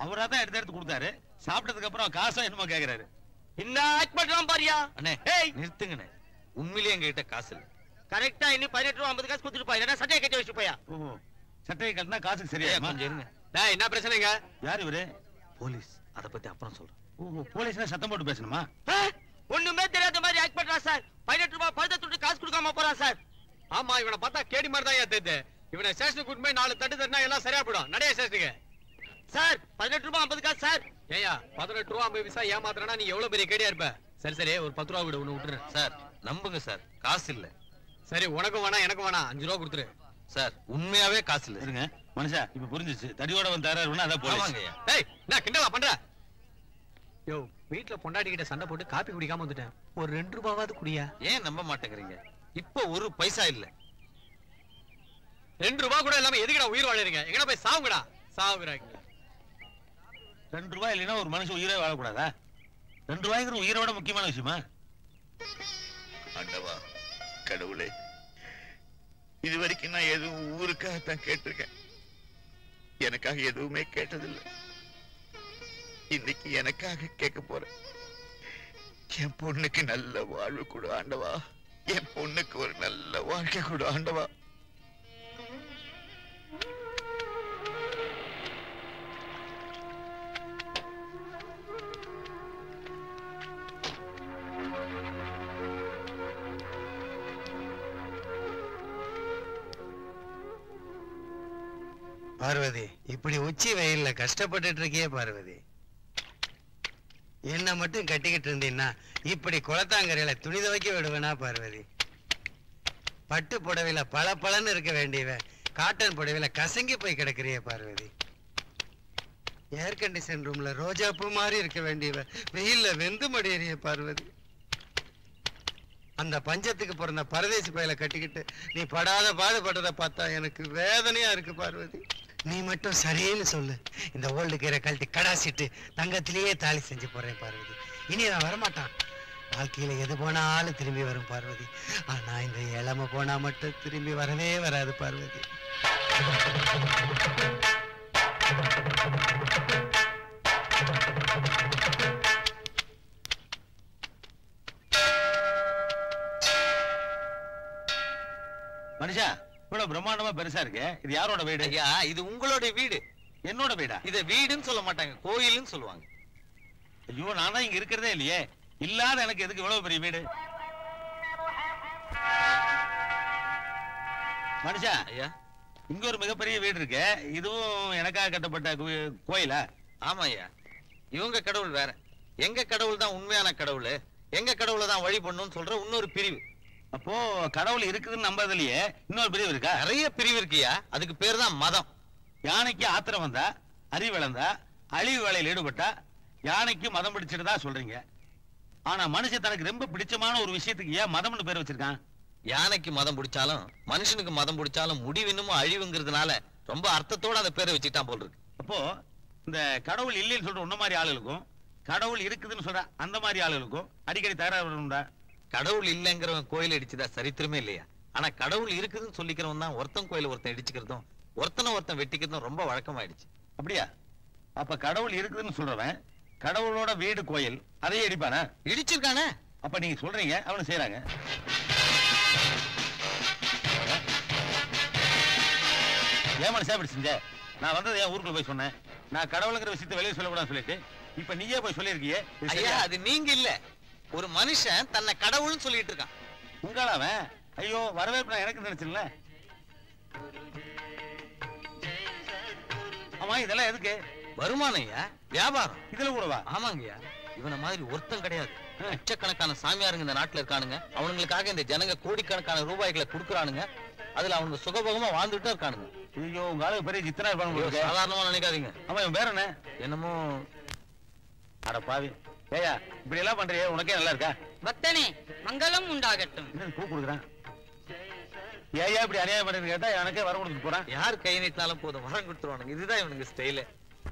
அவரா தான் எடுத்து கொடுத்தாரு. சாப்பிட்டதுக்கு அப்புறம் காசா என்னமோ கேக்குறாரு. என்ன ஆக்ட் பண்றான் பாரியா? அண்ணே நிறுத்துங்கண்ணே, உண்மையிலேயே எங்ககிட்ட காசு இல்ல. கரெக்டா இன்னும் 18 ரூபா 50 காசு கொடுத்துட்டு போய், இல்லைன்னா சட்டையை கட்டி வச்சு போயா. ஓஹோ, சட்டையை கட்டினா காசுக்கு சரியா? கொஞ்சம் இருங்க. என்ன பிரச்சனைங்க? யார் இவரு? போலீஸ். அதை பத்தி அப்புறம் சொல்றேன். ஓஹோ, போலீஸ்னா சத்தம் போட்டு பேசணுமா? ஒண்ணுமே தெரியாத மாதிரி ஆக்ட் பண்றா சார். 18 ரூபா பணத்தை தொட்டு காசு கொடுக்காம போறா சார். ஆமா, இவனை பார்த்தா கேடி மாதிரி தான் தெரியுது. இவனை ஸ்டேஷனுக்கு கூட்டு போய் 4 தட்டு தட்டினா எல்லாம் சரியா போயிடும். நடைய ஸ்டேஷனுக்கு. சார் 18 ரூபா 50 காசு சார். ஏயா 18 ரூபா 50 பைசா ஏமாத்துறனா நீ எவ்வளவு பெரிய கேடியா இருப்ப? சரி சரி, ஒரு 10 ரூபா விடு, ஒண்ணு விட்டுறேன். சார் நம்புங்க சார், காசு இல்ல. சரி, உனக்கும் வேணாம் எனக்கும் வேணாம், 5 ரூபா கொடுத்துரு. சார் உண்மையாவே காசு இல்ல. இருங்க மனுஷா, இப்ப புரிஞ்சிச்சு. தடியோட வந்து தராருன்னா அதான் போலீஸ். ஆமாங்கய்யா. ஏய், நான் கிண்டலா பண்ற? யோ, வீட்டுல பொண்டாட்டி கிட்ட சண்டை போட்டு காப்பி குடிக்காம வந்துட்டேன். ஒரு 2 ரூபாவாவது குடியா? ஏன் நம்ப மாட்டேங்கிறீங்க? இப்போ ஒரு பைசா இல்ல. 2 ரூபா கூட இல்லாம எதுக்குடா உயிர் வாழறீங்க? எங்கடா போய் சாவுங்கடா. சாவுறாங்க. 2 ரூபாய் இல்லைன்னா ஒரு மனுஷன் உயிரே வாழக்கூடாதா? 2 ரூபாய்ங்கிற உயிரோட முக்கியமான விஷயமா? ஆண்டவா, கடவுளே, இது வரைக்கும் நான் எதுவும் ஊருக்காகத்தான் கேட்டிருக்கேன். எனக்காக எதுவுமே கேட்டதில்லை. இன்னைக்கு எனக்காக கேட்க போறேன். என் பொண்ணுக்கு நல்ல வாழ்வு கொடு ஆண்டவா. என் பொண்ணுக்கு ஒரு நல்ல வாழ்க்கை கொடு ஆண்டவா. பார்வதி, இப்படி உச்சி வெயில்ல கஷ்டப்பட்டுட்டு இருக்கியே பார்வதி. என்ன மட்டும் கட்டிக்கிட்டு இருந்தீன்னா இப்படி குளத்தாங்கரையில துணி துவைக்க விடுவேனா பார்வதி? பட்டு புடவையில பல பலன்னு இருக்க வேண்டியவ காட்டன் புடவையில கசங்கி போய் கிடக்குறிய பார்வதி. ஏர் கண்டிஷன் ரூம்ல ரோஜா பூ மாதிரி இருக்க வேண்டியவ வெயில்ல வெந்து மடியறிய பார்வதி. அந்த பஞ்சத்துக்கு பிறந்த பரதேசி பையில கட்டிக்கிட்டு நீ படாத பாடுபட்டதை பார்த்தா எனக்கு வேதனையா இருக்கு பார்வதி. நீ மட்டும் சரின்னு சொல்லு, இந்த ஓல்டு கீரை கழட்டி கடாசிட்டு தங்கத்திலேயே தாலி செஞ்சு போறேன் பார்வதி. இனி நான் வரமாட்டான். வாழ்க்கையில எது போனாலும் திரும்பி வரும் பார்வதி. ஆனா இந்த இளமை போனா மட்டும் திரும்பி வரவே வராது பார்வதி. மனுஷா, இவ்வளவு பிரம்மாண்டமா பெருசா இருக்கு. இது யாரோட வீடு? ஐயா, இது உங்களோட வீடு. என்னோட வீடா? இத வீடுன்னு சொல்ல மாட்டாங்க, கோயில்னு சொல்லுவாங்க. ஐயோ, நான் தான் இங்க இருக்கிறதே இல்லையே. இல்லாத எனக்கு எதுக்கு இவ்வளவு பெரிய வீடு? மனுஷா, ஐயா, இங்க ஒரு மிகப்பெரிய வீடு இருக்கு. இதுவும் எனக்காக கட்டப்பட்ட கோயிலா? ஆமா ஐயா. இவங்க கடவுள் வேற. எங்க கடவுள் தான் உண்மையான கடவுள். எங்க கடவுளை தான் வழிபடணும்னு சொல்ற இன்னொரு பிரிவு. அப்போ கடவுள் இருக்குதுன்னு நம்புறதுலயே இன்னொரு பிரிவு இருக்கா? நிறைய பிரிவு இருக்குயா. அதுக்கு பேர் தான் மதம். யானைக்கு ஆத்திரம் வந்தா, அறிவு வளர்ந்தா, அழிவு வேலையில் ஈடுபட்டா யானைக்கு மதம் பிடிச்சிட்டு தான் சொல்றீங்க. ஆனா மனுஷன் தனக்கு ரொம்ப பிடிச்சமான ஒரு விஷயத்துக்கு ஏன் மதம்னு பேர் வச்சிருக்கான்? யானைக்கு மதம் பிடிச்சாலும் மனுஷனுக்கு மதம் பிடிச்சாலும் முடிவு இன்னமும் அழிவுங்கிறதுனால ரொம்ப அர்த்தத்தோட அந்த பேரை வச்சுட்டான் போல் இருக்கு. அப்போ இந்த கடவுள் இல்லைன்னு சொல்ற உன்ன மாதிரி ஆளுகளுக்கும் கடவுள் இருக்குதுன்னு சொல்ற அந்த மாதிரி ஆளுகளுக்கும் அடிக்கடி தகராறு உண்டா? கடவுள் இல்லைங்கிறவன் கோயில் இடிச்சுதா சரித்திரமே இல்லையா? ஆனா கடவுள் இருக்குதுன்னு சொல்லிக்கிறவன் தான் ஒருத்தன் கோயில ஒருத்தன் இடிச்சுக்கிறதும் ஒருத்தன் வெட்டிக்கிறதும் ரொம்ப வழக்கமாயிடுச்சு. அப்படியா? அப்ப கடவுள் இருக்குதுன்னு சொல்றவன் கடவுளோட வீடு கோயில் அதையே இடிப்பானா? இடிச்சிருக்கானே. அப்ப நீங்க சொல்றீங்க அவனு செய்யறாங்க. ஏன் மனுஷா இப்படி செஞ்ச? நான் வந்தது என் ஊருக்குள்ள போய் சொன்னேன். நான் கடவுளுங்கிற விஷயத்தை வெளியே சொல்லக்கூடாதுன்னு சொல்லிட்டு இப்ப நீயே போய் சொல்லியிருக்கியே. ஐயா, அது நீங்க இல்ல, ஒரு மனுஷன் தன்னை கடவுள்னு சொல்லிட்டு இருக்கான். உங்களாவன்? ஐயோ, வரவேற்பு நான் எனக்கு நினைச்சிடல. ஆமா, இதெல்லாம் எதுக்கு? வருமானம் ஐயா, வியாபாரம். இதுல கூடவா? ஆமாங்கய்யா. இவனை மாதிரி ஒருத்தன் கிடையாது. லட்சக்கணக்கான சாமியாருங்க இந்த நாட்டுல இருக்கானுங்க. அவனுங்களுக்காக இந்த ஜனங்க கோடிக்கணக்கான ரூபாய்களை கொடுக்குறானுங்க. அதுல அவனுக்கு சுகபோகமா வாழ்ந்துட்டு இருக்கானுங்க. ஐயோ, உங்க ஆளுக்கு பெரிய ஜித்தனா இருப்பாங்க. சாதாரணமா நினைக்காதீங்க. ஆமா, இவன் வேற என்ன? என்னமோ அட பாவி. ஏயா, இப்படி எல்லாம் பண்றியே, உனக்கே நல்லா இருக்கா? பக்தனே, மங்களம் உண்டாகட்டும். பூ கொடுக்குறான். ஏயா இப்படி அநியாயம் பண்ணி கேட்டா எனக்கே வரம் கொடுத்துட்டு போறான். யார் கை நீட்டினாலும் போதும் வரம் கொடுத்துருவானுங்க. இதுதான் இவனுக்கு ஸ்டைல.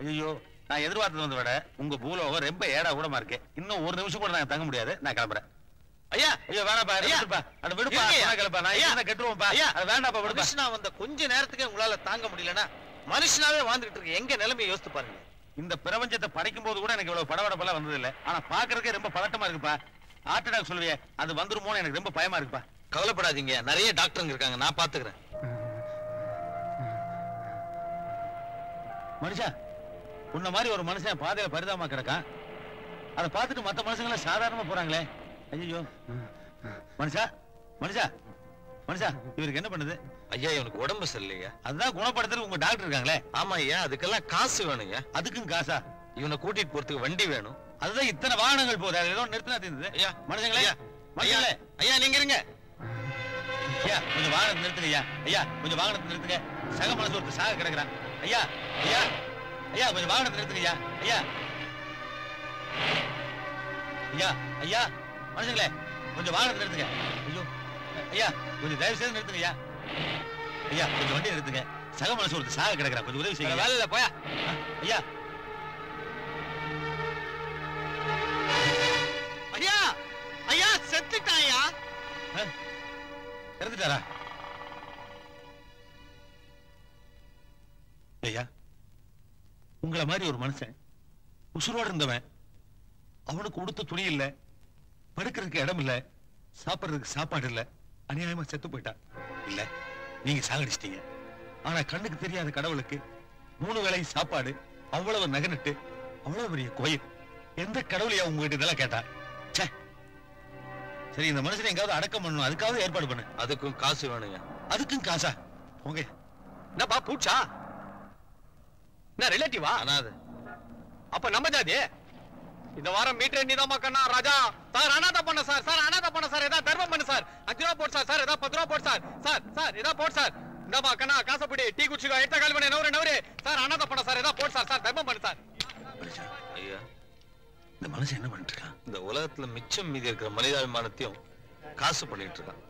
ஐயோ, நான் எதிர்பார்த்தது வந்து விட உங்க பூலோகம் ரொம்ப ஏடா கூடமா இருக்கு. இன்னும் ஒரு நிமிஷம் கூட நான் தங்க முடியாது. நான் கிளம்புறேன். ஐயா, ஐயோ வேணாப்பா, விடுப்பா. அட விடுப்பா, கிளம்பா. நான் என்ன கட்டுவோம்ப்பா. அது வேண்டாப்பா, விடுப்பா. மனுஷனா வந்த கொஞ்ச நேரத்துக்கு உங்களால தாங்க முடியலன்னா மனுஷனாவே வாழ்ந்துட்டு இருக்கு எங்க நிலைமையை யோசித்து பாருங்க. இந்த பிரபஞ்சத்தை படைக்கும் போது கூட எனக்கு இவ்வளவு படபடப்பெல்லாம் வந்தது இல்ல. ஆனா பாக்குறதுக்கே ரொம்ப பதட்டமா இருக்குப்பா. ஹார்ட் அட்டாக் சொல்லுவியே, அது வந்துருமோன்னு எனக்கு ரொம்ப பயமா இருக்குப்பா. கவலைப்படாதீங்க, நிறைய டாக்டருங்க இருக்காங்க, நான் பாத்துக்கிறேன். மனுஷா, உன்ன மாதிரி ஒரு மனுஷன் பாதையில பரிதாபமா கிடக்கான். அதை பார்த்துட்டு மத்த மனுஷங்கள சாதாரணமா போறாங்களே. ஐயோ, மனுஷா மனுஷா மனுஷா, இவருக்கு என்ன பண்ணுது? ஐயா, இவனுக்கு உடம்பு சரியில்லையா? அதுதான் குணப்படுத்துறது உங்க டாக்டர் இருக்காங்களே. ஆமா ஐயா, அதுக்கெல்லாம் காசு வேணுங்க. அதுக்கும் காசா? இவனை கூட்டிட்டு போறதுக்கு வண்டி வேணும். அதுதான் இத்தனை வாகனங்கள் போகுது. அது ஏதோ நிறுத்தினா தீர்ந்தது. ஐயா, மனுஷங்களே, மனுஷங்களே, ஐயா நீங்க இருங்க. ஐயா, கொஞ்சம் வாகனத்தை நிறுத்துங்க. ஐயா, ஐயா, கொஞ்சம் வாகனத்தை நிறுத்துங்க. சக மனசு ஒருத்தர் சாக கிடக்குறான். ஐயா, ஐயா, ஐயா, கொஞ்சம் வாகனத்தை நிறுத்துங்க. ஐயா, ஐயா, ஐயா ஐயா மனுஷங்களே கொஞ்சம் வாகனம் நிறுத்துங்க. ஐயோ ஐயா கொஞ்சம் தயவு செய்து நிறுத்துங்க ஐயா. ஐயா கொஞ்சம் வண்டி நிறுத்துங்க. சக மனசு ஒருத்தர் சாக கிடக்குறா, கொஞ்சம் உதவி செய்யுங்க. வேலை இல்ல போயா. ஐயா ஐயா ஐயா செத்துட்டாயா? இறந்துட்டாரா? ஐயா உங்களை மாதிரி ஒரு மனுஷன் உசுரோடு இருந்தவன், அவனுக்கு உடுத்த துணி இல்ல, படுக்கிறதுக்கு இடம் இல்ல, சாப்பிடுறதுக்கு சாப்பாடு இல்ல, அநியாயமா செத்து போயிட்டான். இல்ல நீங்க சாகடிச்சிட்டீங்க. ஆனா கண்ணுக்கு தெரியாத கடவுளுக்கு 3 வேளையும் சாப்பாடு, அவ்வளவு நகனட்டு, அவ்வளவு பெரிய கோயில். எந்த கடவுளையா உங்ககிட்ட இதெல்லாம் கேட்டா? சரி இந்த மனுஷனை எங்காவது அடக்கம் பண்ணணும், அதுக்காவது ஏற்பாடு பண்ணு. அதுக்கும் காசு வேணுங்க. அதுக்கும் காசா? உங்க என்னப்பா பூச்சா? என்ன ரிலேட்டிவா? அனாது. அப்ப நம்ம ஜாதி இந்த வாரம் மீட்டர் நீதாமா கண்ணா ராஜா. சார் அனாதை பண்ண சார், சார் அனாதை பண்ண சார், ஏதாவது தர்மம் பண்ணு சார். 5 ரூபா போட்டு சார், சார் ஏதாவது 10 ரூபா போட்டு சார், சார் சார் ஏதாவது போட்டு சார். இந்தாமா கண்ணா காசப்படி டீ குடிச்சுக்கோ, எடுத்த கால் பண்ணி நவரு சார். அனாதை பண்ண சார், ஏதாவது போட்டு சார், சார் தர்மம் பண்ணு சார். ஐயா இந்த மனுஷன் என்ன பண்ணிட்டு இருக்கான்? இந்த உலகத்துல மிச்சம் மீதி இருக்கிற மனிதாபிமானத்தையும் காசு பண்ணிட்டு இருக்கான்.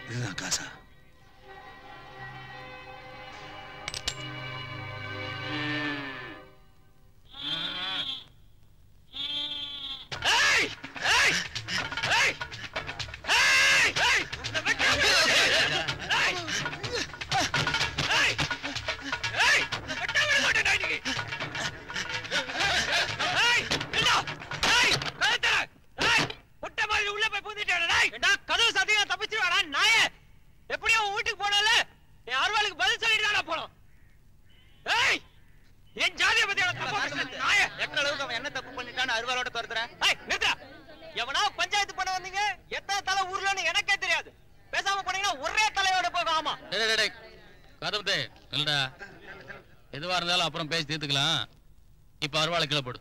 இதுதான் காசா? எதுவா இருந்தாலும் அப்புறம் பேசி தீர்த்துக்கலாம். இப்ப அருவாளை கீழே போடு.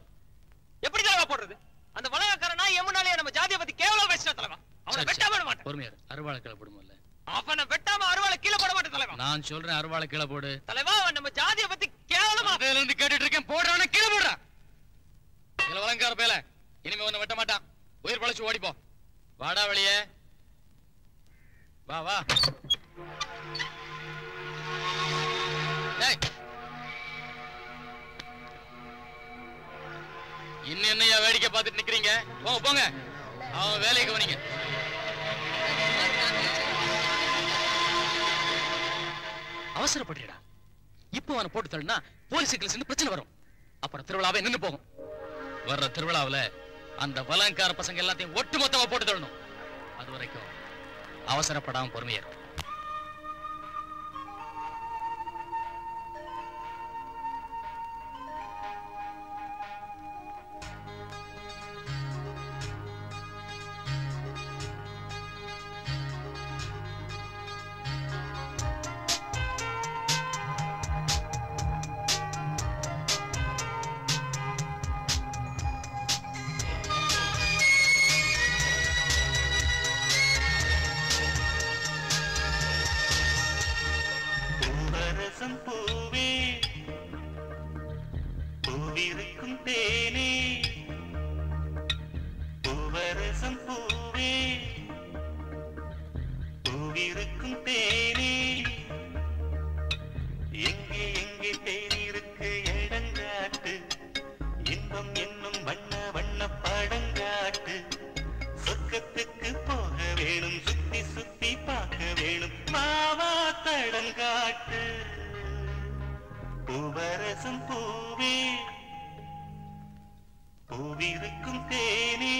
எப்படி தலைவா போடுறது? அந்த வளையக்காரனா எமுனாலே நம்ம ஜாதியை பத்தி கேவலமா பேசினா தலைவா. அவனை வெட்டாம விட மாட்டேன். பொறுமையா அருவாளை கீழே போடுமல்ல. அவனை வெட்டாம அருவாளை கீழே போட மாட்டேன் தலைவா. நான் சொல்றேன் அருவாளை கீழே போடு. தலைவா அவன் நம்ம ஜாதியை பத்தி கேவலமா அதுல இருந்து கேட்டுட்டு இருக்கேன். போடுறவன கீழே போடுற. இதுல வலங்கார பேல இனிமே ஒண்ணு வெட்ட மாட்டான். உயிர் பழச்சு ஓடிப்போ. வாடா வெளியே வா வா. இன்னும் என்னையா வேடிக்கை பார்த்துட்டு நிக்கிறீங்க? போங்க போங்க, அவன் வேலையை கவனிங்க. அவசரப்படுறா. இப்போ அவனை போட்டு தள்ளினா போலீஸுக்கு சேர்ந்து பிரச்சனை வரும். அப்புறம் திருவிழாவே நின்னு போகும். வர்ற திருவிழாவில் அந்த வலங்கார பசங்க எல்லாத்தையும் ஒட்டு மொத்தமா போட்டு தள்ளணும். அது வரைக்கும் அவசரப்படாம பொறுமையா இருக்கு. பூவே பூவிருக்கும் தேனே பூவரசம் பூவே பூவிருக்கும் தேனே எங்கே எங்கே தேனிருக்கு இடங்காட்டு இன்பம் என்னும் வண்ண வண்ண படங்காட்டு சொர்க்கத்துக்கு போக வேணும் சுத்தி சுத்தி பார்க்க வேணும் மாவா தடங்காட்டு பூவரசம் பூவே பூவிருக்கும் தேனே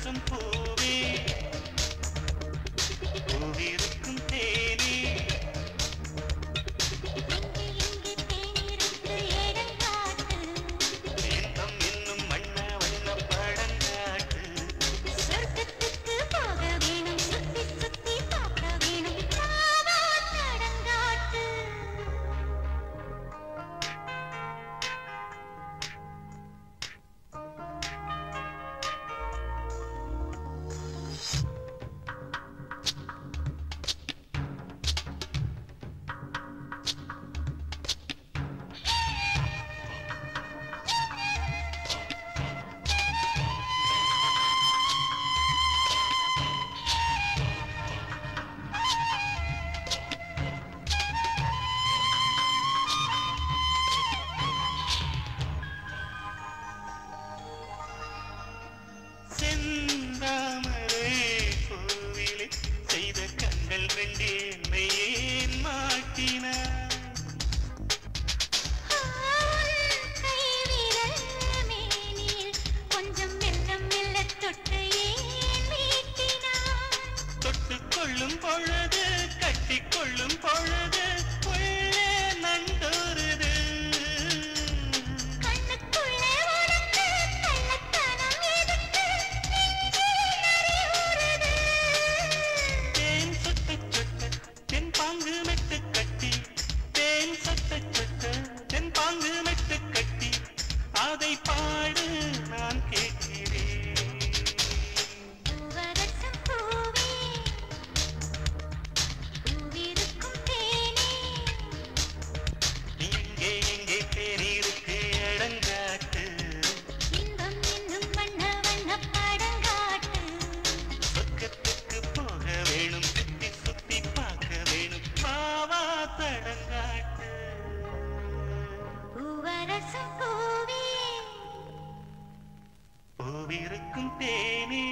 பூவரசம் பூவே பூவிருக்கும் தேனே தேன்பம் என்னும் வண்ண வண்ண பழங்காட்டு சொர்க்கத்துக்கு போக வேணும் சுத்தி சுத்தி பார்க்க வேணும் பாவா தடங்காட்டு செந்தாமரை பூவிலே செய்த கண்கள் ரெண்டு என்னை ஏன் மாட்டினார் கை விரல் மேனில் கொஞ்சம் மெல்ல மெல்ல தொட்டு ஏன் மீட்டினார் தொட்டுக் கொள்ளும் பொழுது கட்டிக் கொள்ளும் பொழுது உள்ளே நண்டோருது கண்ணுக்குள்ளே உனக்கு கள்ளத்தனம் எதுக்கு நெஞ்சில் நரியூறுது தேன் சொட்ட சொட்ட தென் பாங்கு மெட்டு கட்டி தேன் சொட்ட சொட்ட தென் பாங்கு மெட்டு கட்டி அதை பாடு நான் கேட்கிறேன் பூவரசம் பூவே பூவிருக்கும் தேனே எங்கே எங்கே தேனிருக்கு இடங்காட்டு இன்பம் என்னும் வண்ண வண்ண படங்காட்டு சொர்க்கத்துக்கு போக வேணும் சுத்தி சுத்தி பார்க்க வேணும் பாவா தடங்காட்டு பூவரசம் பூவே பூவிருக்கும் தேனே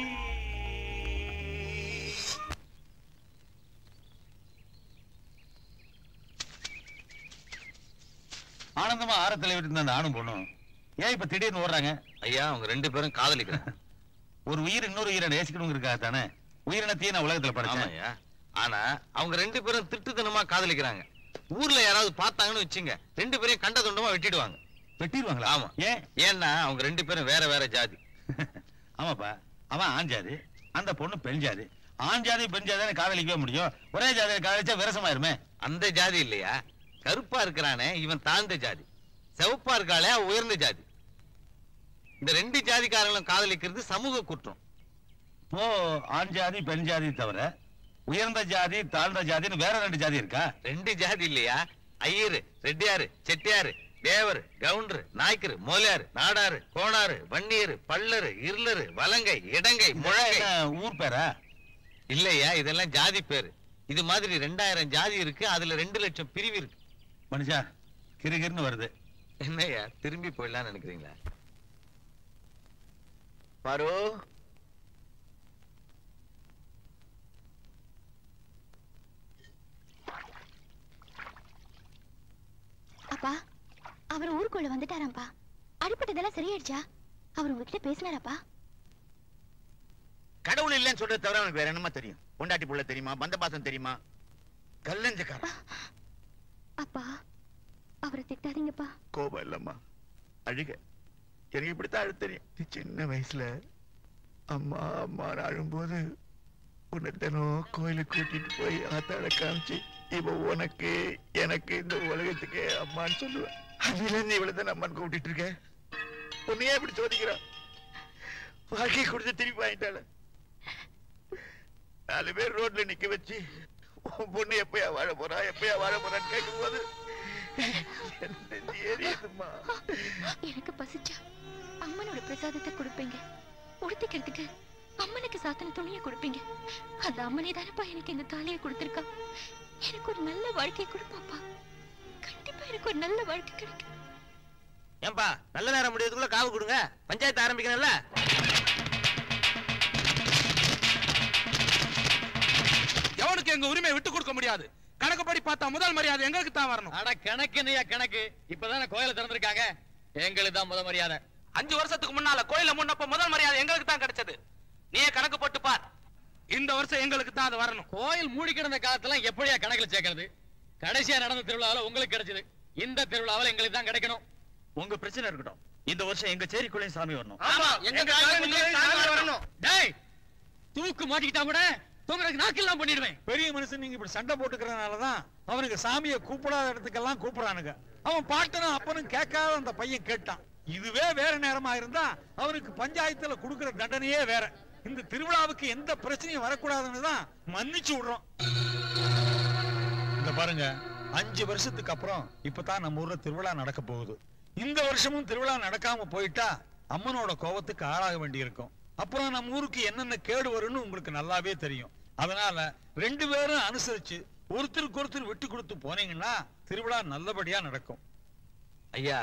ஆனந்தமா ஆரத்துல விட்டு அந்த ஆணும் பொண்ணும் ஏன் இப்ப திடீர்னு ஓடுறாங்க? ஐயா அவங்க ரெண்டு பேரும் காதலிக்கிறாங்க. ஒரு உயிர் இன்னொரு உயிரை நேசிக்கணுங்கிறதுக்காக தானே உயிரினத்தையே நான் உலகத்துல படைச்சேன். ஆமாய்யா. ஆனா அவங்க ரெண்டு பேரும் திருட்டுத்தனமா காதலிக்கிறாங்க. ஊர்ல யாராவது பார்த்தாங்கன்னு வச்சுங்க ரெண்டு பேரையும் கண்ட துண்டமா வெட்டிடுவாங்க. வெட்டிடுவாங்களா? ஆமா. ஏன்? ஏன்னா அவங்க ரெண்டு பேரும் வேற வேற ஜாதி. ஆமாப்பா, அவன் ஆண் ஜாதி, அந்த பொண்ணு பெண் ஜாதி. ஆண் ஜாதி பெண் ஜாதி காதலிக்கவே முடியும். ஒரே ஜாதியை காதலிச்சா விரசமாயிருமே. அந்த ஜாதி இல்லையா, கருப்பா இருக்கிறானே இவன் தாழ்ந்த ஜாதி, சிவப்பா இருக்காளே அவ உயர்ந்த ஜாதி. இந்த ரெண்டு ஜாதிக்காரங்களும் காதலிக்கிறது சமூக குற்றம். இப்போ ஆண் ஜாதி பெண் ஜாதி தவிர உயர்ந்த ஜாதி தாழ்ந்த ஜாதின்னு வேற ரெண்டு ஜாதி இருக்கா? ரெண்டு ஜாதி இல்லையா, ஐயரு, ரெட்டியாரு, செட்டியாரு, தேவர், கவுண்டர், நாய்க்கரு, மோலியாரு, நாடாரு, கோணாரு, வன்னியரு, பல்லரு, இருளரு, வலங்கை, இடங்கை, முழங்கை. ஊர் பேரா? இல்லையா, இதெல்லாம் ஜாதி பேரு. இது மாதிரி 2000 ஜாதி இருக்கு, அதுல 2 லட்சம் பிரிவு இருக்கு. மனுஷா கிருகிருன்னு வருது. என்னையா திரும்பி போயிடலாம்னு நினைக்கிறீங்களா? பாரு, அப்பா அவர் ஊருக்குள்ள வந்துட்டாராம்பா. அடிப்பட்டதெல்லாம் சரியாயிடுச்சா? அவர் உங்ககிட்ட பேசினாராப்பா? கடவுள் இல்லைன்னு சொல்றது தவிர அவனுக்கு வேற என்னமா தெரியும்? பொண்டாட்டி புள்ள தெரியுமா? பந்தபாசம் தெரியுமா? கல்லஞ்சக்காரன். அப்பா அவரை திட்டாதீங்கப்பா. கோபம் இல்லம்மா, அழுக. எனக்கு இப்படித்தான் அழு தெரியும். நீ சின்ன வயசுல அம்மா அம்மா அழும்போது உன்னை தினம் கோயிலுக்கு கூட்டிட்டு போய் ஆத்தாட காமிச்சு இப்ப உனக்கு எனக்கு இந்த உலகத்துக்கு அம்மான்னு சொல்லுவேன். அதுல நீ இவ்வளவுதான் அம்மான்னு கூப்பிட்டு இருக்க. உன்னையே இப்படி சோதிக்கிறா. வாழ்க்கையை கொடுத்து திருப்பி வாங்கிட்டாள. 4 பேர் ரோட்ல நிக்க வச்சு உன் பொண்ணு எப்பயா வாழ போறா எப்பயா வாழ போறான்னு கேட்கும் போது எனக்கு பசிச்சா அம்மனோட பிரசாதத்தை கொடுப்பீங்க, உடுத்திக்கிறதுக்கு அம்மனுக்கு சாத்தன துணியை கொடுப்பீங்க. அந்த அம்மனே தானப்பா எனக்கு இந்த தாலியை கொடுத்திருக்கா. எனக்கு ஒரு நல்ல வாழ்க்கை கொடுப்பாப்பா. கண்டிப்பா எனக்கு ஒரு நல்ல வாழ்க்கை கிடைக்கும். ஏன்பா நல்ல நேரம் முடியறதுக்குள்ள காவு கொடுங்க, பஞ்சாயத்து ஆரம்பிக்கணும்ல. எவனுக்கு எங்க உரிமையை விட்டு கொடுக்க முடியாது. கணக்குப்படி பார்த்தா முதல் மரியாதை எங்களுக்கு தான் வரணும். அட கணக்கு என்னையா கணக்கு? இப்பதானே கோயில திறந்திருக்காங்க, எங்களுக்கு தான் முதல் மரியாதை. 5 வருஷத்துக்கு முன்னால கோயில முன்னப்ப முதல் மரியாதை எங்களுக்கு தான் கிடைச்சது. நீயே கணக்கு போட்டு பார். இந்த வருஷம் எங்களுக்கு தான் அது வரணும். கோயில் மூடி கிடந்த காலத்துல எப்படியா கணக்குல சேர்க்கறது? கடைசியா நடந்த திருவிழாவில் உங்களுக்கு கிடைச்சது, இந்த திருவிழாவில் எங்களுக்கு தான் கிடைக்கணும். உங்க பிரச்சனை இருக்கட்டும், இந்த வருஷம் எங்க சேரிக்குள்ளேயும் சாமி வரணும். ஆமா, எங்க காலையிலேயே சாமி வரணும். டேய், தூக்கு மாட்டிக்கிட்டா கூட தூக்குறதுக்கு நாக்கெல்லாம் பண்ணிடுவேன். பெரிய மனுஷன் நீங்க இப்படி சண்டை போட்டுக்கிறதுனாலதான் அவனுக்கு சாமியை கூப்பிடாத இடத்துக்கெல்லாம் கூப்பிடுறானுங்க. அவன் பாட்டனும் அப்பனும் கேட்காத அந்த பையன் கேட்டான். இதுவே வேற நேரமா இருந்தா அவனுக்கு பஞ்சாயத்துல கொடுக்கிற தண்டனையே வேற. இந்த திருவிழாவுக்கு எந்த பிரச்சனையும் வரக்கூடாதுன்னு தான் மன்னிச்சு விடுறோம். இந்த பாருங்க, 5 வருஷத்துக்கு அப்புறம் இப்பதான் நம்ம ஊர்ல திருவிழா நடக்க போகுது. இந்த வருஷமும் திருவிழா நடக்காம போயிட்டா அம்மனோட கோபத்துக்கு ஆளாக வேண்டி இருக்கும். அப்புறம் நம்ம ஊருக்கு என்னென்ன கேடு வரும்னு உங்களுக்கு நல்லாவே தெரியும். அதனால 2 பேரும் அனுசரிச்சு ஒருத்தருக்கு ஒருத்தர் விட்டு கொடுத்து போனீங்கன்னா திருவிழா நல்லபடியா நடக்கும். ஐயா,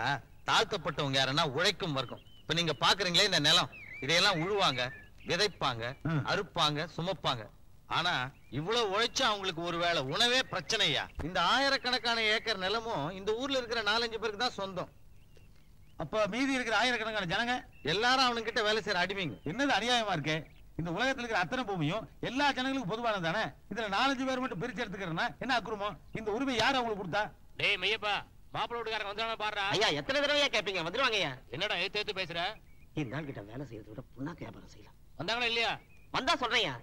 தாழ்த்தப்பட்டவங்க யாருன்னா உழைக்கும் வர்க்கம். இப்ப நீங்க பாக்குறீங்களே இந்த நிலம், இதையெல்லாம் உழுவாங்க, விதைப்பாங்க, அறுப்பாங்க, சுமப்பாங்க. ஆனா இவ்வளவு உழைச்சா அவங்களுக்கு ஒருவேளை உணவே பிரச்சனையா? இந்த ஆயிரக்கணக்கான ஏக்கர் நிலமும் இந்த ஊர்ல இருக்கிற 4-5 பேருக்கு தான் சொந்தம். அப்ப மீதி இருக்கிற ஆயிரக்கணக்கான ஜனங்க எல்லாரும் அவனுங்கிட்ட வேலை செய்யற அடிமைங்க. என்னது அநியாயமா இருக்கு? இந்த உலகத்துல இருக்கிற அத்தனை பூமியும் எல்லா ஜனங்களுக்கும் பொதுவானது தானே. இதுல 4-5 பேர் மட்டும் பிரிச்சு எடுத்துக்கிறேன்னா என்ன அக்குறமோ? இந்த உரிமை யாரு அவங்களுக்கு கொடுத்தா? டேய் மையப்பா, மாப்பிள்ளை வீட்டுக்காரங்க வந்தானே பாடுறா. ஐயா எத்தனை தடவையா கேட்பீங்க? வந்துருவாங்க ஐயா. என்னடா ஏத்து பேசுற? இந்த ஆள் கிட்ட வேலை செய்யறதை விட புண்ணாக்கு வியாபாரம் செய்யலாம். வந்தாங்களா இல்லையா? வந்தா சொல்றேன்.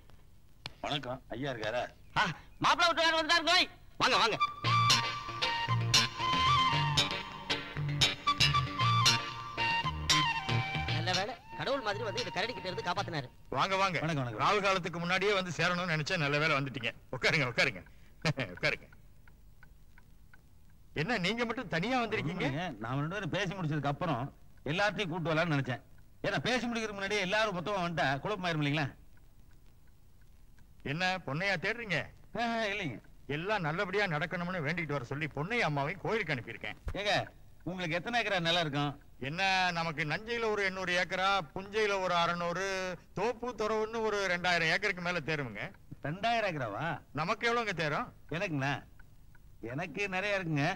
வணக்கம், ஐயா இருக்காரா? மாப்பிள்ளை வீட்டுக்காரர் வந்துட்டாருங்க. வாங்க வாங்க. நல்ல வேலை, கடவுள் மாதிரி வந்து இந்த கரடி கிட்ட இருந்து காப்பாத்தினாரு. வாங்க வாங்க. வணக்கம். ராகு காலத்துக்கு முன்னாடியே வந்து சேரணும்னு நினைச்சா நல்ல வேலை வந்துட்டீங்க. உட்காருங்க உட்காருங்க உட்காருங்க. என்ன நீங்க மட்டும் தனியா வந்திருக்கீங்க? நான் 2 பேரும் பேசி முடிச்சதுக்கு அப்புறம் எல்லாத்தையும் கூட்டு வரலாம்னு நினைச்சேன். ஏன்னா பேசி முடிக்கிறதுக்கு முன்னாடியே எல்லாரும் மொத்தமா வந்துட்டா குழப்பமாயிரும் இல்லைங்களா? என்ன பொண்ணையா தேடுறீங்க? இல்லைங்க, எல்லாம் நல்லபடியா நடக்கணும்னு வேண்டிட்டு வர சொல்லி பொன்னையா அம்மாவையும் கோயிலுக்கு அனுப்பியிருக்கேன். ஏங்க உங்களுக்கு எத்தனை ஏக்கரா நிலம் இருக்கும்? என்ன நமக்கு நஞ்சையில ஒரு 800 ஏக்கரா, புஞ்சையில ஒரு 600, தோப்பு துறவுன்னு ஒரு 2000 ஏக்கருக்கு மேல தேருமுங்க. 2000 ஏக்கராவா? நமக்கு எவ்வளவுங்க தேரும்? எனக்குண்ணா, எனக்கு நிறைய இருக்குங்க.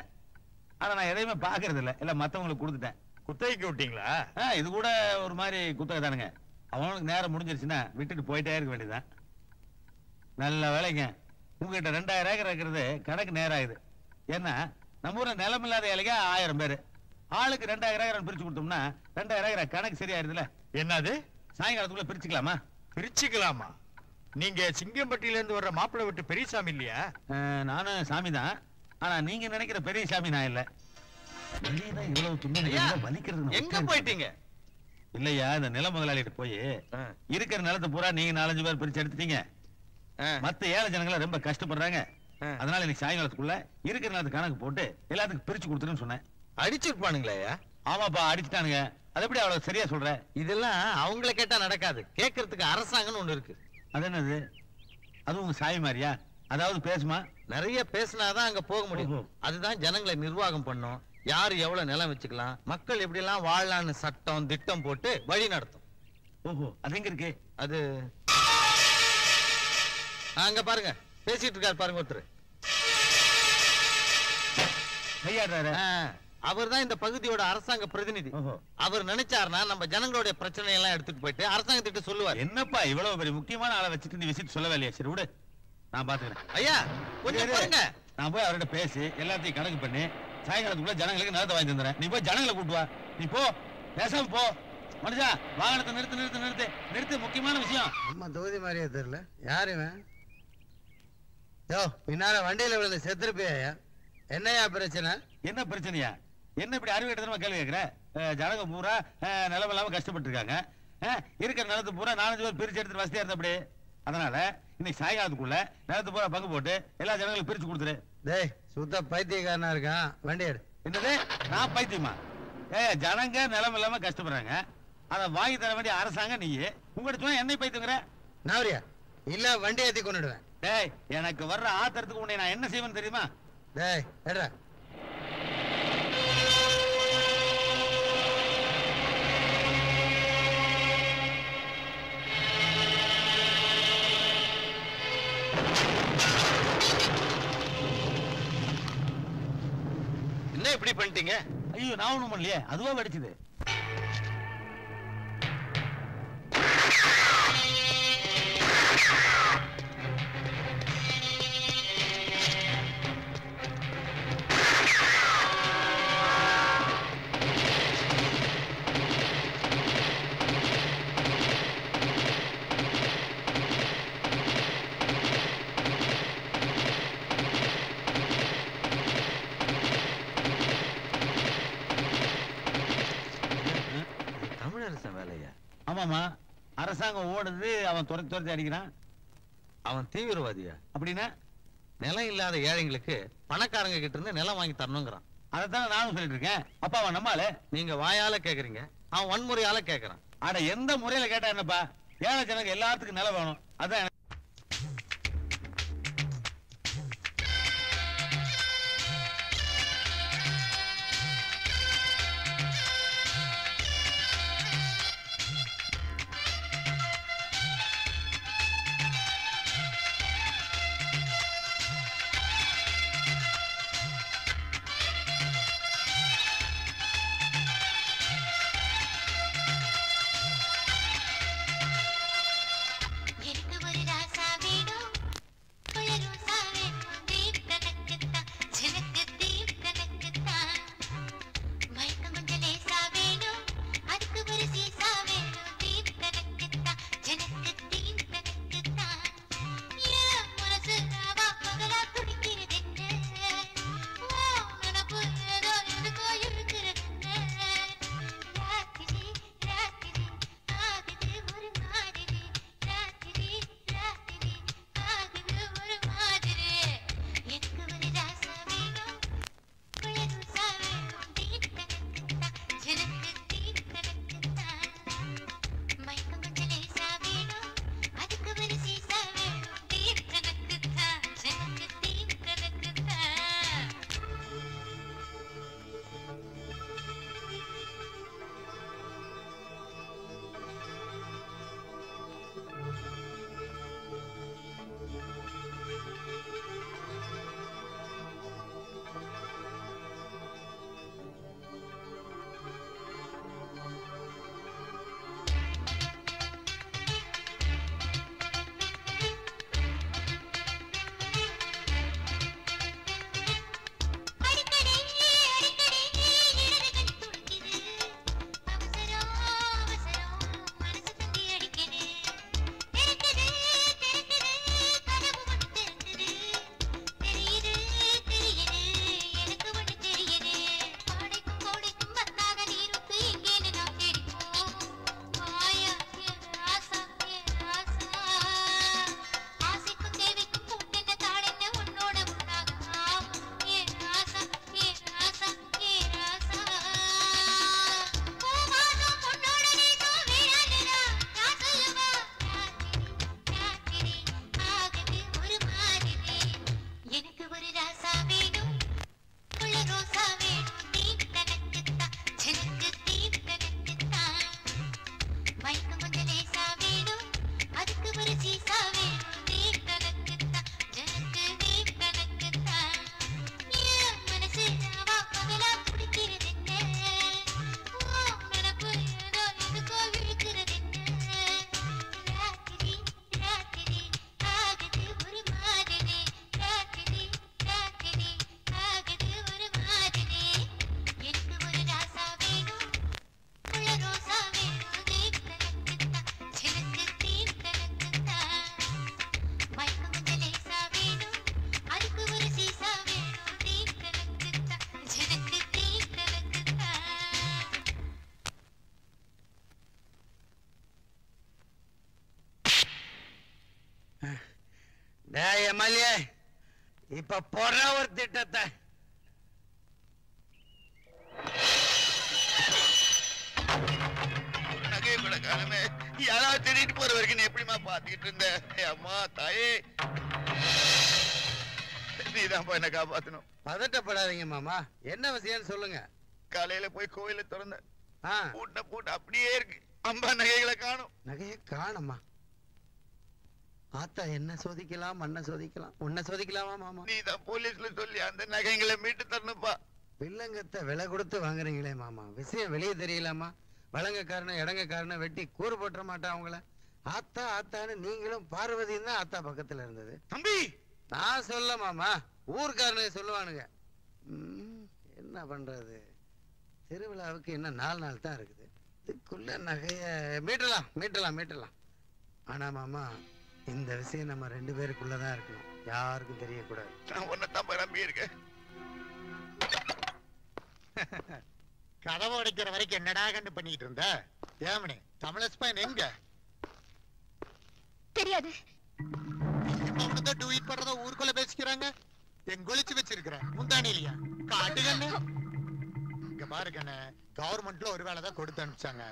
ஆனா நான் எதையுமே பாக்குறது இல்ல, எல்லாம் மத்தவங்களுக்கு கொடுத்துட்டேன். குத்தகைக்கு விட்டீங்களா? இது கூட ஒரு மாதிரி குத்தகை தானுங்க. அவனுக்கு நேரம் முடிஞ்சிருச்சுன்னா விட்டுட்டு போயிட்டே இருக்க வேண்டியதுதான். நல்ல வேலைங்க, உங்ககிட்ட 2000 ஏக்கர் இருக்கிறது கணக்கு நேரம் ஆகுது. ஏன்னா நம்ம ஊர்ல நிலம் இல்லாத ஏழைங்க 1000 பேரு. ஆளுக்கு 2000 ஏக்கர் பிரிச்சு கொடுத்தோம்னா 2000 ஏக்கர் கணக்கு சரியாயிருதுல. என்னது? சாயங்காலத்துக்குள்ள பிரிச்சுக்கலாமா? பிரிச்சுக்கலாமா? நீங்க சிங்கம்பட்டியில இருந்து வர்ற மாப்பிள்ளை விட்டு பெரியசாமி இல்லையா? நானும் சாமி தான். ஆனா நீங்க நினைக்கிற பெரிய சாமி நான் இல்ல. வெளியதான் இவ்வளவு துன்பம் வலிக்கிறது. எங்க போயிட்டீங்க? இல்லையா, இந்த நில முதலாளிகிட்ட போய் இருக்கிற நிலத்தை பூரா நீங்க 4-5 பேர் பிரிச்சு எடுத்துட்டீங்க. மத்த ஏழை ஜனங்களை ரொம்ப கஷ்டப்படுறாங்க. அதனால இன்னைக்கு சாயங்காலத்துக்குள்ள இருக்கிற நிலத்தை கணக்கு போட்டு எல்லாத்துக்கும் பிரிச்சு கொடுத்துருன்னு சொன்னேன். அடிச்சிருப்பானுங்களே? ஆமாப்பா, அடிச்சுட்டானுங்க. அது எப்படி அவ்வளவு சரியா சொல்ற? இதெல்லாம் அவங்கள கேட்டா நடக்காது. கேட்கறதுக்கு அரசாங்கம்னு ஒண்ணு இருக்கு. அது என்னது? அது உங்க சாமி மாதிரியா? அதாவது பேசுமா? நிறைய பேசினாதான் அங்க போக முடியும். அதுதான் ஜனங்களை நிர்வாகம் பண்ணும். யாரு எவ்வளவு நிலம் வச்சுக்கலாம், மக்கள் எப்படி எல்லாம் வாழலான்னு சட்டம் திட்டம் போட்டு வழி நடத்தும். ஓஹோ, அது எங்க இருக்கு? அது அங்க பாருங்க, பேசிட்டு இருக்காரு பாருங்க ஒருத்தர். அவர் தான் இந்த பகுதியோட அரசாங்க பிரதிநிதி. அவர் நினைச்சாருன்னா நம்ம ஜனங்களுடைய பிரச்சனை எல்லாம் எடுத்துட்டு போயிட்டு அரசாங்கத்திட்ட சொல்லுவார். என்னப்பா இவ்வளவு பெரிய முக்கியமான ஆளை வச்சுட்டு நீ விசிட் சொல்லவே இல்லையா? சரி விடு, நான் பாத்துக்கிறேன். ஐயா கொஞ்சம் பாருங்க, நான் போய் அவர்கிட்ட பேசி எல்லாத்தையும் கணக்கு பண்ணி சாயங்காலத்துக்குள்ள ஜனங்களுக்கு நிலத்தை வாங்கி தந்துறேன். நீ போய் ஜனங்களை கூட்டு வா. நீ போ, பேசாம போ. மனுஷா, வாகனத்தை நிறுத்து நிறுத்து நிறுத்து நிறுத்து. முக்கியமான விஷயம். அம்மா தொகுதி மாதிரியே தெரியல. யாரு இவன்? யோ, பின்னால வண்டியில விழுந்து செத்துருப்பியா? என்னையா பிரச்சனை? என்ன பிரச்சனையா? என்ன இப்படி அறிவு எடுத்தனமா கேள்வி கேட்கிற? ஜனங்க பூரா நிலம் இல்லாம கஷ்டப்பட்டு இருக்காங்க. இருக்கிற நிலத்து பூரா 4-5 பேர் பிரிச்சு எடுத்துட்டு வசதியா இருந்த அப்படி. அதனால இன்னைக்கு சாயங்காலத்துக்குள்ள நிலத்து பூரா பங்கு போட்டு எல்லா ஜனங்களும் பிரிச்சு கொடுத்துரு. டேய், சுத்த பைத்தியக்காரனா இருக்கான். வண்டி எடு. என்னது? நான் பைத்தியமா? ஜனங்க நிலம் இல்லாம கஷ்டப்படுறாங்க, அதை வாங்கி தர வேண்டிய அரசாங்கம் நீ. உங்ககிட்ட என்னை பைத்தியங்கிற? நாவரியா இல்ல வண்டி ஏத்தி கொண்டுடுவேன். டேய், எனக்கு வர்ற ஆத்திரத்துக்கு உன்னை நான் என்ன செய்வேன்னு தெரியுமா? டேய் எடுறா. என்ன இப்படி பண்ணிட்டீங்க? ஐயோ, நான் ஒண்ணும் பண்ணலையே, அதுவா வெடிச்சது. ஆமாமா, அரசாங்கம் ஓடுது, அவன் துரத்தி துரத்தி அடிக்கிறான். அவன் தீவிரவாதியா? அப்படின்னா நிலம் இல்லாத ஏழைங்களுக்கு பணக்காரங்க கிட்ட இருந்து நிலம் வாங்கி தரணுங்கிறான். அதைத்தான் நானும் சொல்லிட்டு இருக்கேன். அப்பா அவன் நம்மால. நீங்க வாயால கேக்குறீங்க, அவன் வன்முறையால கேக்குறான். அட எந்த முறையில கேட்டா என்னப்பா, ஏழை ஜனங்க எல்லாத்துக்கும் நிலம் வேணும். அதான் எனக்கு ஒரு ராசா வேணும், ஒரு ரோசா வேணும், தீப் தனக்குத்தான், ஜனக்கு தீப் தனக்குத்தான். மயக்கம் கொஞ்சம் லேசா வேணும், அதுக்கு ஒரு சீசா வேணும், தீப் தனக்குத்தான், ஜனக்கு தீப் தனக்குத்தான். என் மனசு ராவா பகலா துடிக்கிறது என்ன, ஓ நினப்பு ஏதோ எதுக்கோ இருக்கிறது என்ன. ராத்திரி ராத்திரி ஆகுது ஒரு மாதிரி, ராத்திரி ராத்திரி ஆகுது ஒரு மாதிரி. எனக்கு ஒரு ராசா வேணும், ஒரு ரோசா வேணும், தீப் தனக்குத்தான், ஜனக்கு தீப் தனக்குத்தான். மயக்கம் கொஞ்சம் லேசா வேணும், அதுக்கு ஒரு சீசா வேணும், தீப் தனக்குத்தான், ஜனக்கு தீப் தனக்குத்தான். அடிக்கடி அடிக்கடி இடது கண் துடிக்குது, அவசரம் அவசரம் மனசு தந்தி அடிக்குது. தெரிக்குது தெரிக்குது கனவு ஒன்று தெரிக்குது, தெரியுது தெரியுது எனக்கு ஒன்று தெரியுது. கோடைக்கும் கோடைக்கும் வந்தாக நீருக்கு எங்கேன்னு நாம் தேடிப்போம். ஆயா என் ராசா என் ராசா, ஆசைக்கும் தேவைக்கும் கூட்டென்ன தாடென்ன உன்னோட உன்னாக ஆகும். என் ராசா என் ராசா என் ராசா. பூவாசம் பொன்னோட நேசம் வேணாண்டா, நான் சொல்லுவா. ராத்திரி ராத்திரி ஆகுது ஒரு மாதிரி. எனக்கு ஒரு ராசா வேணும், உள்ள ரோசா வேணும், தீப் தனக்குத்தான், ஜனக்கு தீப் தனக்குத்தான். மயக்கம் கொஞ்சம் லேசா வேணும், அதுக்கு ஒரு சீசா வேணும், தீப் தனக்குத்தான், ஜனக்கு தீப் தனக்குத்தான். என் மனசு ராவா பகலா துடிக்கிறது என்ன, ஓ நினப்பு ஏதோ எதுக்கோ இருக்கிறது என்ன. ராத்திரி ராத்திரி ஆகுது ஒரு மாதிரி, ராத்திரி ராத்திரி ஆகுது ஒரு மாதிரி. எனக்கு ஒரு ராசா வேணும், உள்ள ரோசா வேணும், தீப் தனக்குத்தான், ஜனக்கு தீப் தனக்குத்தான். மயக்கம் கொஞ்சம் லேசா வேணும், அதுக்கு ஒரு சீசா வேணும், தீப் தனக்குத்தான், ஜனக்கு தீப் தனக்குத்தான். டேய் எம்எல்ஏ, இப்ப போற ஒரு திட்டத்தை. நகை கடைக்காரமே, யாராவது திருடிட்டு போற வரைக்கும் நீ எப்படிமா பாத்துக்கிட்டு இருந்த? அம்மா தாயே, நீதான்ப்பா என்ன காப்பாத்தணும். பதட்டப்படாதீங்க மாமா, என்ன விஷயம்னு சொல்லுங்க. காலையில போய் கோயில திறந்த ஆ, பூட்ட அப்படியே இருக்கு. அம்பா நகைகளை காணும். நகையை காணுமா? ஆத்தா என்ன சோதிக்கலாம், மண்ணை சோதிக்கலாம், உன்னை சோதிக்கலாமா மாமா? நீதான் போலீஸ்ல சொல்லி அந்த நகைகளை மீட்டு தரணும்ப்பா. வில்லங்கத்தை விலை கொடுத்து வாங்குறீங்களே மாமா, விஷயம் வெளியே தெரியலாமா? வழங்கக்காரன இடங்கக்காரன வெட்டி கூறு போட்டுற மாட்டான் அவங்கள. ஆத்தா ஆத்தான்னு நீங்களும் பார்வதியும் தான் ஆத்தா பக்கத்துல இருந்தது. தம்பி நான் சொல்ல மாமா, ஊர்க்காரனே சொல்லுவானுங்க. என்ன பண்றது, திருவிழாவுக்கு இன்னும் 4 நாள் தான் இருக்குது. இதுக்குள்ள நகைய மீட்டலாம் மீட்டலாம் மீட்டலாம். ஆனா மாமா, இந்த விஷயம் நம்ம 2 பேருக்குள்ளதான் இருக்கணும், யாருக்கும் தெரியக்கூடாது. நான் உன்னைத்தான் நம்பி இருக்கேன். கதவை உடைக்கிற வரைக்கும் என்னடா கண்டு பண்ணிட்டு இருந்த? ஏமனே தமிழஸ் பையன் எங்க தெரியாது. அவனதான் டூயிட் பண்றதா ஊருக்குள்ள பேசிக்கிறாங்க. எங்கொழிச்சு வச்சிருக்கிறேன் முந்தானிலியா காட்டுகண்ணு. இங்க பாருங்கண்ணே, கவர்மெண்ட்ல ஒரு வேலை தான் கொடுத்து அனுப்பிச்சாங்க.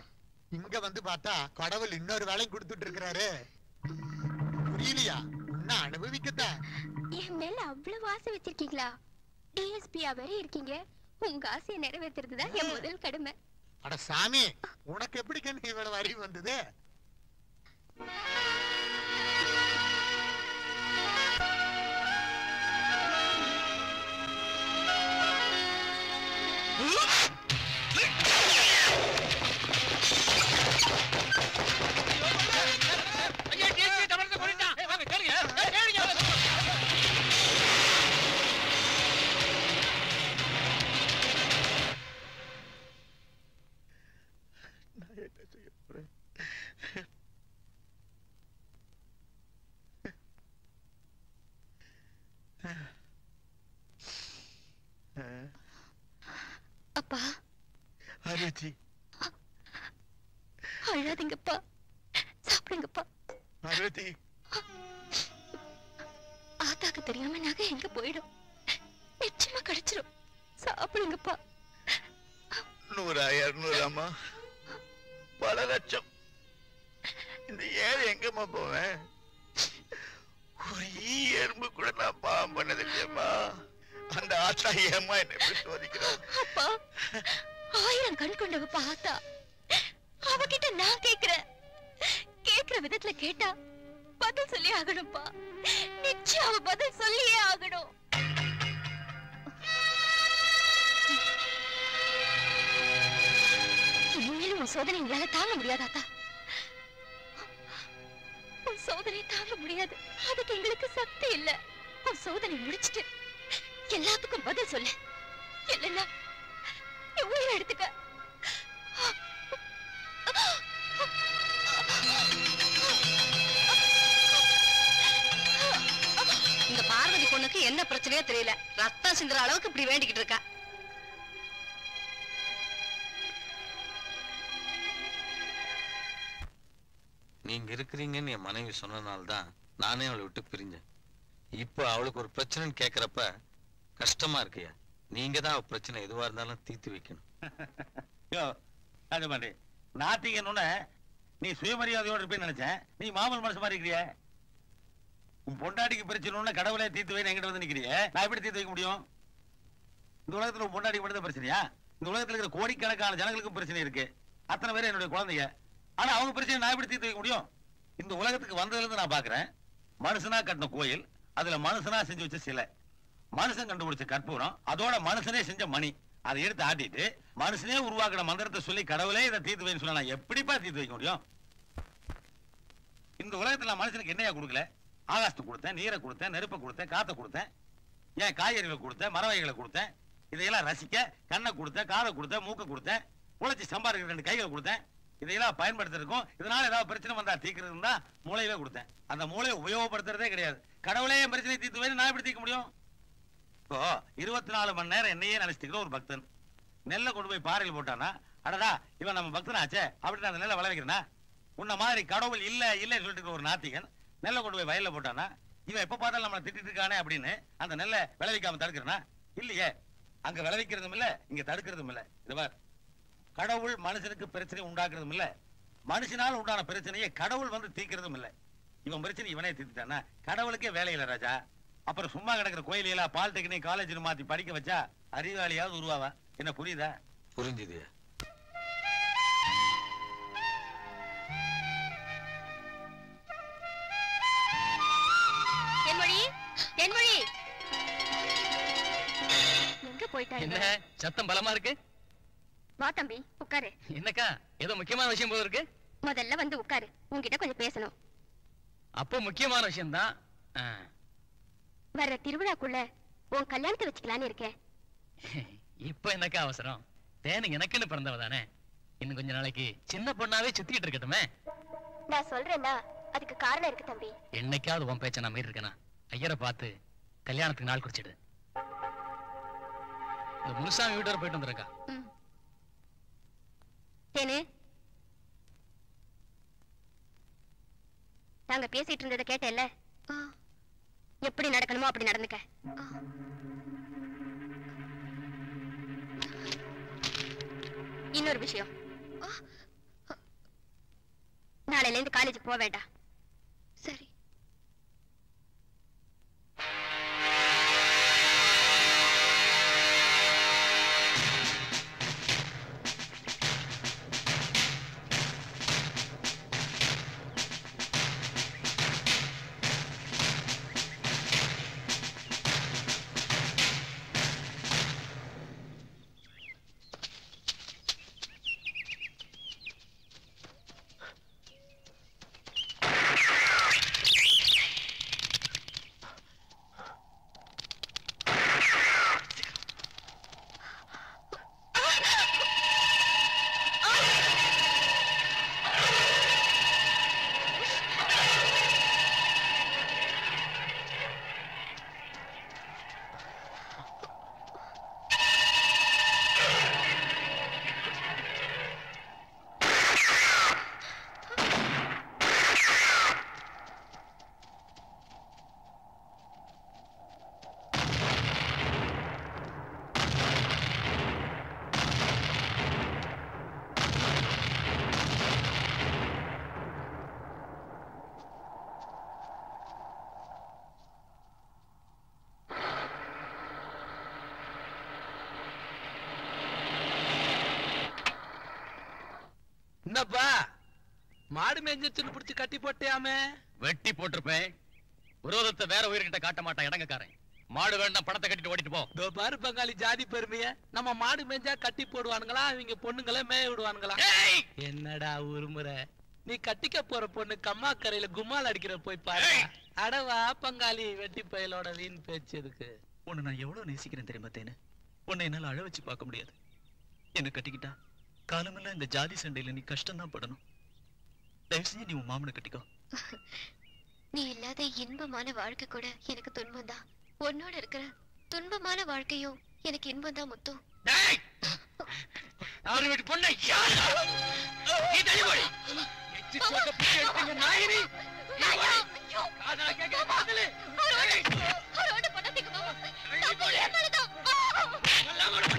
இங்க வந்து பார்த்தா கடவுள் இன்னொரு வேலையும் கொடுத்துட்டு இருக்கிறாரு. புரியலையா? உன்ன அனுபவிக்கத்தான். என் மேல அவ்வளவு ஆசை வச்சிருக்கீங்களா? டிஎஸ்பியா வேற இருக்கீங்க. உங்க ஆசையை நிறைவேற்றுறதுதான் என் முதல் கடமை. அட சாமி, உனக்கு எப்படி கண்ணு இவ்வளவு அறிவு வந்தது? அப்பா அருதி அழாதீங்கப்பா, சாப்பிடுங்கப்பா. அருதி ஆத்தாக்கு தெரியாம நகை எங்க போயிடும்? நிச்சயமா கிடைச்சிரும். சாப்பிடுங்கப்பா. 100 200 பல லட்சம். இந்த ஏழை எங்கம்மா போவேன்? ஒரு எறும்பு கூட நான் பாவம் பண்ணது இல்லையம்மா. அந்த ஆத்தா ஏமா என்ன எப்படி சோதிக்கிறான்? அப்பா, 1000 கண் கொண்டவப்பா ஆத்தா. அவகிட்ட நான் கேக்குறேன். கேக்குற விதத்துல கேட்டா பதில் சொல்லி ஆகணும்ப்பா. நிச்சயம் அவ பதில் சொல்லியே ஆகணும். இனிமேலும் உன் சோதனை எங்களால தாங்க முடியாது ஆத்தா. உன் சோதனை தாங்க முடியாது. அதுக்கு எங்களுக்கு சக்தி இல்ல. உன் சோதனை முடிச்சிட்டு எல்லாத்துக்கும் பதில் சொல்லு. இல்லைன்னா என் உயிரை எடுத்துக்க. இந்த பார்வதி பொண்ணுக்கு என்ன பிரச்சனையோ தெரியல. ரத்தம் சிந்துற அளவுக்கு இப்படி வேண்டிக்கிட்டு இருக்கா. நீங்க இருக்கிறீங்கன்னு என் மனைவி சொன்னனால்தான் நானே அவளை விட்டு பிரிஞ்சேன். இப்ப அவளுக்கு ஒரு பிரச்சனைன்னு கேக்குறப்ப கஷ்டமா இருக்கையா. நீங்க தான் அவ பிரச்சனை எதுவா இருந்தாலும் தீர்த்து வைக்கணும். யோ ராஜபாண்டி, நாத்திகன்னு நீ சுயமரியாதையோடு இருப்பேன்னு நினைச்சேன். நீ மாமல் மனசு மாதிரி இருக்கிறிய. உன் பொண்டாட்டிக்கு பிரச்சனை கடவுளே தீர்த்து வைன்னு என்கிட்ட வந்து நிக்கிறிய. நான் எப்படி தீர்த்து வைக்க முடியும்? இந்த உலகத்துல உன் பொண்டாட்டிக்கு மட்டும் பிரச்சனையா? இந்த உலகத்துல இருக்கிற கோடிக்கணக்கான ஜனங்களுக்கும் பிரச்சனை இருக்கு. அத்தனை பேர் என்னுடைய குழந்தைங்க. ஆனா அவங்க பிரச்சனை நான் எப்படி தீர்த்து வைக்க முடியும்? இந்த உலகத்துக்கு வந்ததுல இருந்து நான் பாக்குறேன், மனுஷனா கட்டின கோயில், அதுல மனுஷனா செஞ்சு வச்ச சிலை, மனுஷன் கண்டுபிடிச்ச கற்பூரம், அதோட மனுஷனே செஞ்ச மணி, அதை எடுத்து ஆட்டிட்டு மனுஷனே உருவாக்குற மந்திரத்தை சொல்லி கடவுளே இதை தீர்த்து வைன்னு சொன்னா நான் எப்படிப்பா தீர்த்து வைக்க முடியும்? இந்த உலகத்துல நான் மனுஷனுக்கு என்னையா கொடுக்கல? ஆகாசத்தை கொடுத்தேன், நீரை கொடுத்தேன், நெருப்பை கொடுத்தேன், காத்தை கொடுத்தேன், ஏன் காய்கறிகளை கொடுத்தேன், மரவகைகளை கொடுத்தேன், இதையெல்லாம் ரசிக்க கண்ணை கொடுத்தேன், காதை கொடுத்தேன், மூக்கை கொடுத்தேன், உழைச்சி சம்பாதிக்கிற 2 கைகளை கொடுத்தேன். இதையெல்லாம் பயன்படுத்திருக்கோம். இதனால ஏதாவது பிரச்சனை வந்தா தீர்க்கிறது தான் மூளையவே கொடுத்தேன். அந்த மூளையை உபயோகப்படுத்துறதே கிடையாது. கடவுளே என் பிரச்சனை தீர்த்து வைன்னு நான் எப்படி தீர்க்க முடியும்? இப்போ 24 மணி நேரம் என்னையே நினைச்சிட்டு ஒரு பக்தன் நெல்லை கொண்டு போய் பாறையில் போட்டானா, அடடா இவன் நம்ம பக்தன் ஆச்சே அப்படின்னு அந்த நெல்லை விளைவிக்கிறனா? உன்ன மாதிரி கடவுள் இல்ல இல்லன்னு சொல்லிட்டு ஒரு நாத்திகன் நெல்லை கொண்டு போய் வயல்ல போட்டானா, இவன் எப்ப பார்த்தாலும் நம்மளை திட்டிட்டு இருக்கானே அப்படின்னு அந்த நெல்லை விளைவிக்காம தடுக்கிறனா? இல்லையே. அங்க விளைவிக்கிறதும் இல்ல, இங்க தடுக்கிறதும் இல்ல. இது பார், கடவுள் மனுஷனுக்கு பிரச்சனை உண்டாக்குறதும் இல்ல, மனுஷனால உண்டான பிரச்சனையை கடவுள் வந்து தீர்க்கிறதும் இல்ல. இவன் பிரச்சனை இவனே தீர்த்துட்டானா கடவுளுக்கே வேலை இல்ல ராஜா. அப்புறம் சும்மா கிடக்கிற கோயிலையெல்லாம் பாலிடெக்னிக் காலேஜ் மாத்தி படிக்க வச்சா அறிவாளியாவது உருவாவா? என்ன புரியுதா? புரிஞ்சுது. தென்மொழி, தென்மொழி எங்க போயிட்டா? என்ன சத்தம் பலமா இருக்கு? வா தம்பி உட்காரு. என்னக்கா ஏதோ முக்கியமான விஷயம் போல இருக்கு. முதல்ல வந்து உட்காரு, உன்கிட்ட கொஞ்சம் பேசணும். அப்போ முக்கியமான விஷயம் தான். வர்ற திருவிழாக்குள்ள உன் கல்யாணத்தை வச்சுக்கலான்னு இருக்கேன். இப்ப என்னக்கா அவசரம்? தேனு எனக்குன்னு பிறந்தவ தானே. இன்னும் கொஞ்ச நாளைக்கு சின்ன பொண்ணாவே சுத்திட்டு இருக்கட்டுமே. நான் சொல்றேன்னா அதுக்கு காரணம் இருக்கு தம்பி. என்னைக்காவது உன் பேச்ச நான் மீறி இருக்கேனா? ஐயரை பார்த்து கல்யாணத்துக்கு நாள் குறிச்சிடு. இந்த முனுசாமி வீட்டு வரை போயிட்டு வந்துருக்கா. தேனு, நாங்க பேசிட்டு இருந்ததை கேட்டேல்ல, எப்படி நடக்கணுமோ அப்படி நடந்துக்க. இன்னொரு விஷயம், நாளையில இருந்து காலேஜுக்கு போக வேண்டாம். சரி. என்னப்பா மாடு மேஞ்சிருச்சுன்னு புடிச்சு கட்டி போட்டியாமே? வெட்டி போட்டிருப்பேன். விரோதத்தை வேற உயிர்கிட்ட காட்ட மாட்டான் இடங்கக்காரன். மாடு வேண்டாம், பணத்தை கட்டிட்டு ஓடிட்டு போ. இதோ பாரு பங்காளி ஜாதி பெருமைய. நம்ம மாடு மேஞ்சா கட்டி போடுவானுங்களா, இவங்க பொண்ணுங்களே மேய விடுவானுங்களா? என்னடா உருமுறை? நீ கட்டிக்க போற பொண்ணு கம்மா கரையில கும்மால் அடிக்கிற போய் பாரு. அடவா பங்காளி, வெட்டி பயலோட வீண் பேச்சு எதுக்கு? உன்னை நான் எவ்வளவு நேசிக்கிறேன் தெரியுமா தேனு? உன்னை என்னால அழ வச்சு பார்க்க முடியாது. என்ன கட்டிக்கிட்டா காலமெல்லாம் இந்த ஜாதி சண்டையில நீ கஷ்டம் தான் படணும். தயவு செஞ்சு நீ உன் மாமனை கட்டிக்கோ. நீ இல்லாத இன்பமான வாழ்க்கை கூட எனக்கு துன்பம் தான். உன்னோட இருக்கிற துன்பமான வாழ்க்கையும் எனக்கு இன்பம் தான் முத்து. அவர் வீட்டு பொண்ணை யாரா? நீ தள்ளிபோடி. எச்சி சோக்க பிச்சை எடுத்தீங்க நாயினி. நாயா ஐயோ காதல கேக்க பாத்தல. அவரோட பண்ணதிக்கு மாமா. தப்பு ஏமாறதா. நல்லா மாடு.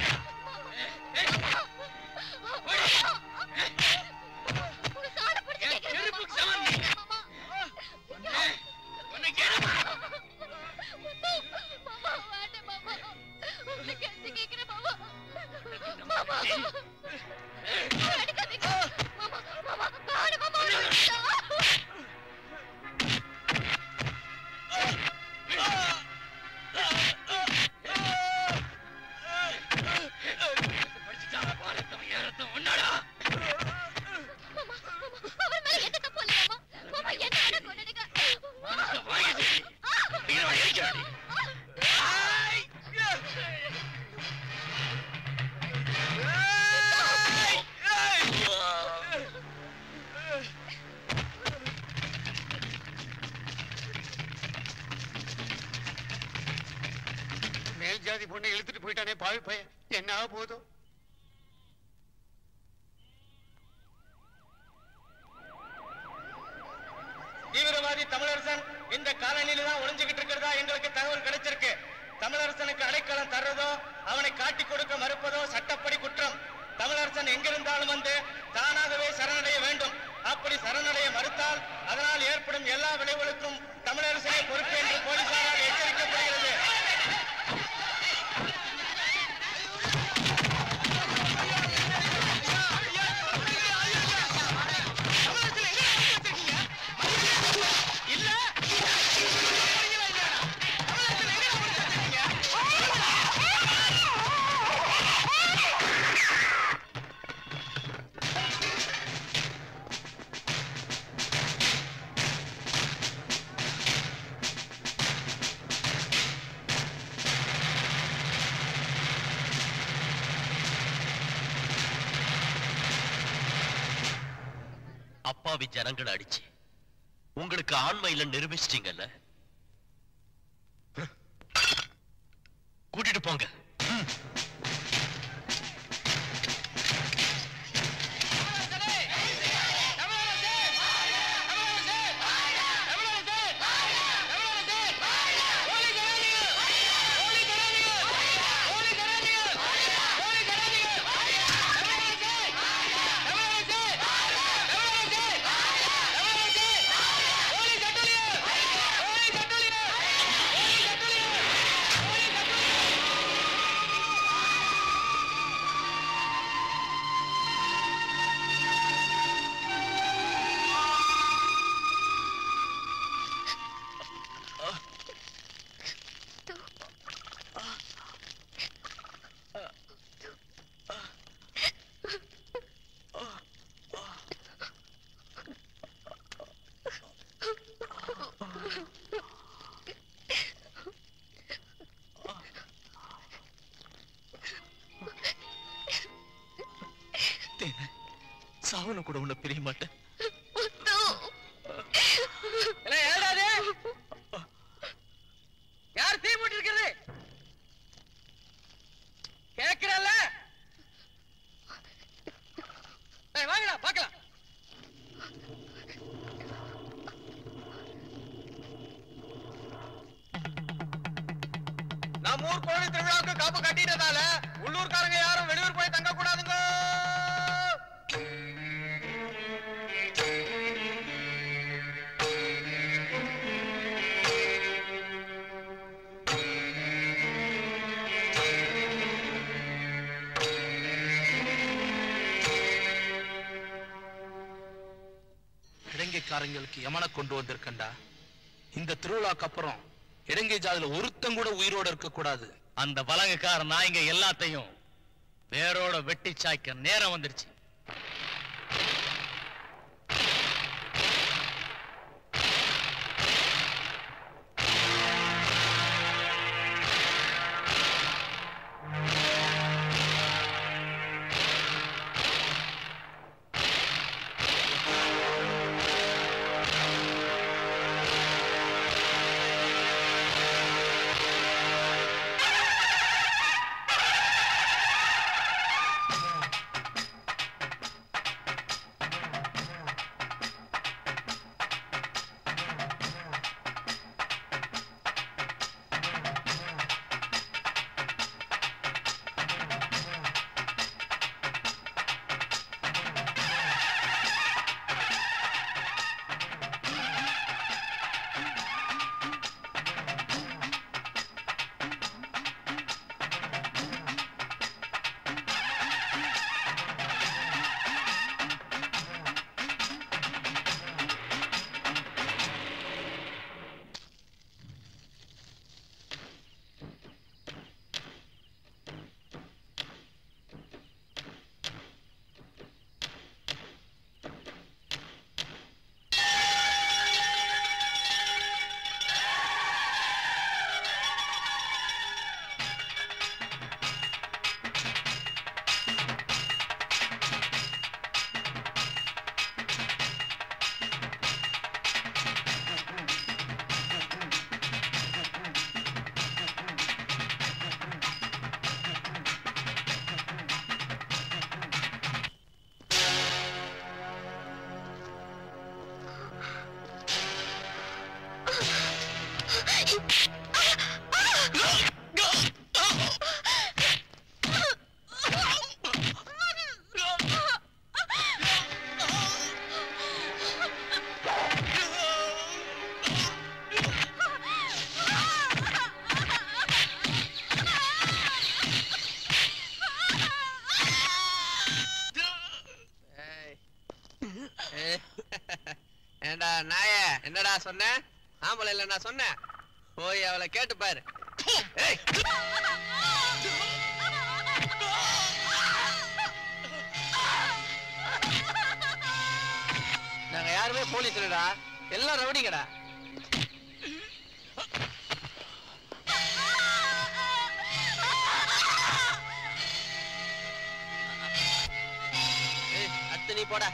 மேல் ஜாதி பொண்ணை இழுத்துட்டு போயிட்டானே பாவி பையன், என்ன ஆக போதோ? தீவிரவாதி தமிழரசன் இந்த காலனியில தான் ஒளிஞ்சுகிட்டு இருக்கிறதா எங்களுக்கு தகவல் கிடைச்சிருக்கு. தமிழரசனுக்கு அடைக்கலம் தர்றதோ அவனை காட்டி கொடுக்க மறுப்பதோ சட்டப்படி குற்றம். தமிழரசன் எங்கிருந்தாலும் வந்து தானாகவே சரணடைய வேண்டும். அப்படி சரணடைய மறுத்தால் அதனால் ஏற்படும் எல்லா விளைவுகளுக்கும் தமிழரசனே பொறுப்பு என்று போலீசாரால் எச்சரிக்கப்படுகிறது. அப்பாவி ஜனங்களை அடிச்சு உங்களுக்கு ஆண்மையில நிரூபிச்சிட்டீங்கல்ல, கூட்டிட்டு போங்க. ஜீவனை கூட உன்னை பிரிய மாட்டேன். யார் தீ மூட்டி இருக்கிறது கேக்குறல்ல? வாங்கடா பாக்கலாம். நம்ம ஊர் கோழி திருவிழாவுக்கு காப்பு கட்டிட்டதால உள்ளூர்காரங்க யாரும் வெளியூர் போய் தங்க கூடாதுங்க. இலங்கைக்காரங்களுக்கு யமனை கொண்டு வந்திருக்கண்டா. இந்த திருவிழாக்கு அப்புறம் இலங்கை ஜாதியில ஒருத்தம் கூட உயிரோட இருக்க கூடாது. அந்த வலங்குக்கார நாய்ங்க எல்லாத்தையும் வேரோட வெட்டி சாய்க்க நேரம் வந்துருச்சு. ஏண்டா நாய, என்னடா சொன்ன? ஆம்பளை இல்ல நான் சொன்னேன். போய் அவளை கேட்டு பாரு. நாங்க யாருமே போலீஸ் இல்லடா, எல்லாம் ரவுடிங்கடா. அடுத்து நீ போட.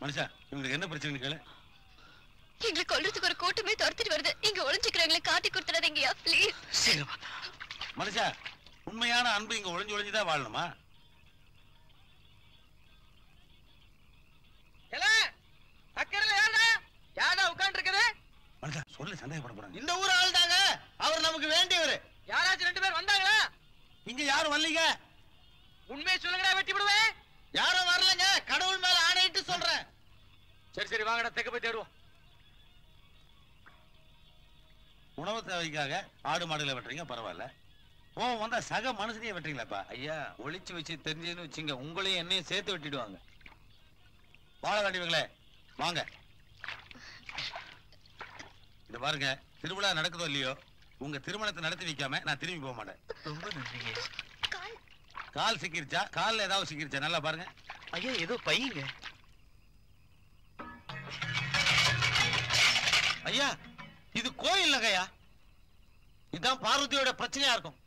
மனுஷா, இவங்களுக்கு என்ன பிரச்சனை கேளு. எங்களை கொல்றதுக்கு ஒரு கூட்டமே துரத்திட்டு வருது. இங்க ஒளிஞ்சுக்கிறவங்களை காட்டி கொடுத்துறாதீங்கயா, ப்ளீஸ். மனுஷா, உண்மையான அன்பு இங்க ஒளிஞ்சு ஒளிஞ்சுதான் வாழணுமா? சொல்லு, சந்தேகப்பட போறாங்க. இந்த ஊர் ஆள் தாங்க, அவர் நமக்கு வேண்டியவர். யாராச்சும் 2 பேர் வந்தாங்களா? இங்க யாரும் வரலீங்க. உண்மையை சொல்லுங்கடா, வெட்டி விடுவேன். யாரும் வரலங்க, கடவுள் மேல ஆணையிட்டு சொல்றேன். சரி சரி வாங்கடா, தெக்க போய் தேடுவோம். உணவு தேவைக்காக ஆடு மாடுகளை வெட்டுறீங்க, பரவாயில்ல. கோவம் வந்தா சக மனுஷனையே வெட்டுறீங்களாப்பா? ஐயா, ஒளிச்சு வச்சு தெரிஞ்சதுன்னு வச்சுங்க, உங்களையும் என்னையும் சேர்த்து வெட்டிடுவாங்க. வாழ வேண்டியவங்களே வாங்க. இந்த பாருங்க, திருவிழா நடக்குதோ இல்லையோ, உங்க திருமணத்தை நடத்தி வைக்காம நான் திரும்பி போக மாட்டேன். ரொம்ப நன்றிங்க. கால் சிக்கிருச்சா? கால்ல ஏதாவது சிக்கிருச்சா? நல்லா பாருங்க. ஐயா, ஏதோ பையங்க. ஐயா, இது கோயில் நகையா? இதுதான் பார்வதியோட பிரச்சனையா இருக்கும்.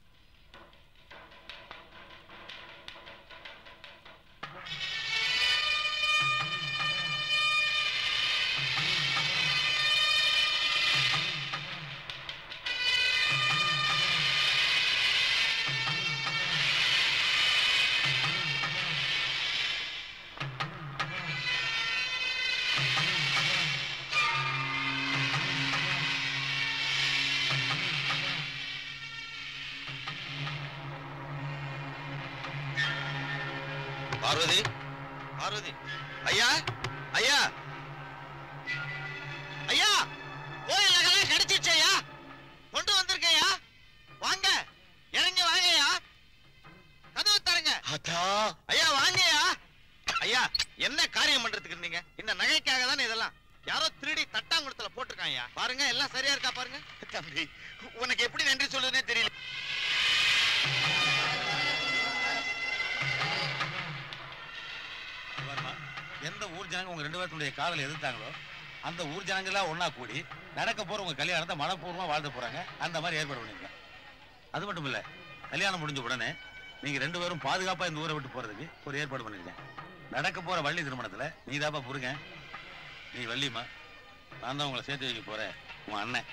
பார்வதி, பார்வதி, ஐயா, ஐயா, ஐயா, கோயில் நகைலாம் கிடைச்சிருச்சு ஐயா, கொண்டு வந்திருக்கையா, வாங்க, இறங்கி வாங்கய்யா, கதவு தரங்க. ஐயா வாங்கய்யா. ஐயா, என்ன காரியம் பண்றதுக்கு இருந்தீங்க? இந்த நகைக்காக தானே இதெல்லாம். யாரோ திருடி தட்டாங்குளத்துல போட்டிருக்காங்க. பாருங்க, எல்லாம் சரியா இருக்கா பாருங்க. தம்பி, உனக்கு எப்படி நன்றி சொல்றதுன்னே தெரியல. எந்த ஊர் ஜனங்க உங்க 2 பேருடைய காதலை எதிர்த்தாங்களோ அந்த ஊர் ஜனங்க எல்லாம் ஒன்னா கூடி நடக்க போற உங்க கல்யாணத்தை மனப்பூர்வமா வாழ்ந்து போறாங்க. அந்த மாதிரி ஏற்பாடு பண்ணிருக்கேன். அது மட்டும் இல்ல, கல்யாணம் முடிஞ்ச உடனே நீங்க 2 பேரும் பாதுகாப்பா இந்த ஊரை விட்டு போறதுக்கு ஒரு ஏற்பாடு பண்ணிருக்கேன். நடக்க போற வள்ளி திருமணத்துல நீ தாப்பா புருங்க, நீ வள்ளிமா, நான் தான் உங்களை சேர்த்து வைக்க போறேன், உன் அண்ணன்.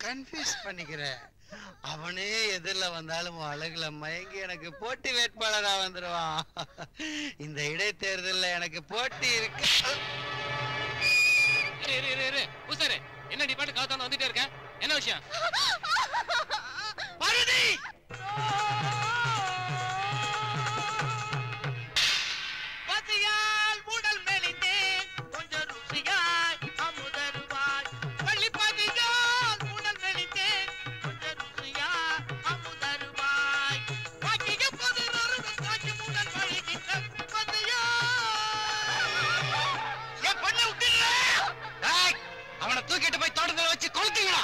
கன்ஃபியூஸ் பண்ணிக்கிற, அவனே எதிரில வந்தாலும் அழகுல மயங்கி எனக்கு போட்டி வேட்பாளரா வந்துருவான். இந்த இடைத்தேர்தல்ல எனக்கு போட்டி இருக்கு. என்ன நீ பாட்டு காத்தான வந்துட்டே இருக்க? என்ன விஷயம்? பார்வதி, பசியால் உடல் மெலிந்தேன், கொஞ்சம் ருசியாய் அமுதருவாய். பள்ளி பசியால் உடல் மெலிந்தேன், கொஞ்சம் ருசியாய் அமுதருவாய். பாக்கிய பொதுநொருவன் காட்சி முதல் வழிகின்ற பசியா. என் பொண்ணை விட்டுடுற. அவனை தூக்கிட்டு போய் தோட்டத்துல வச்சு கொளுத்தீங்களா?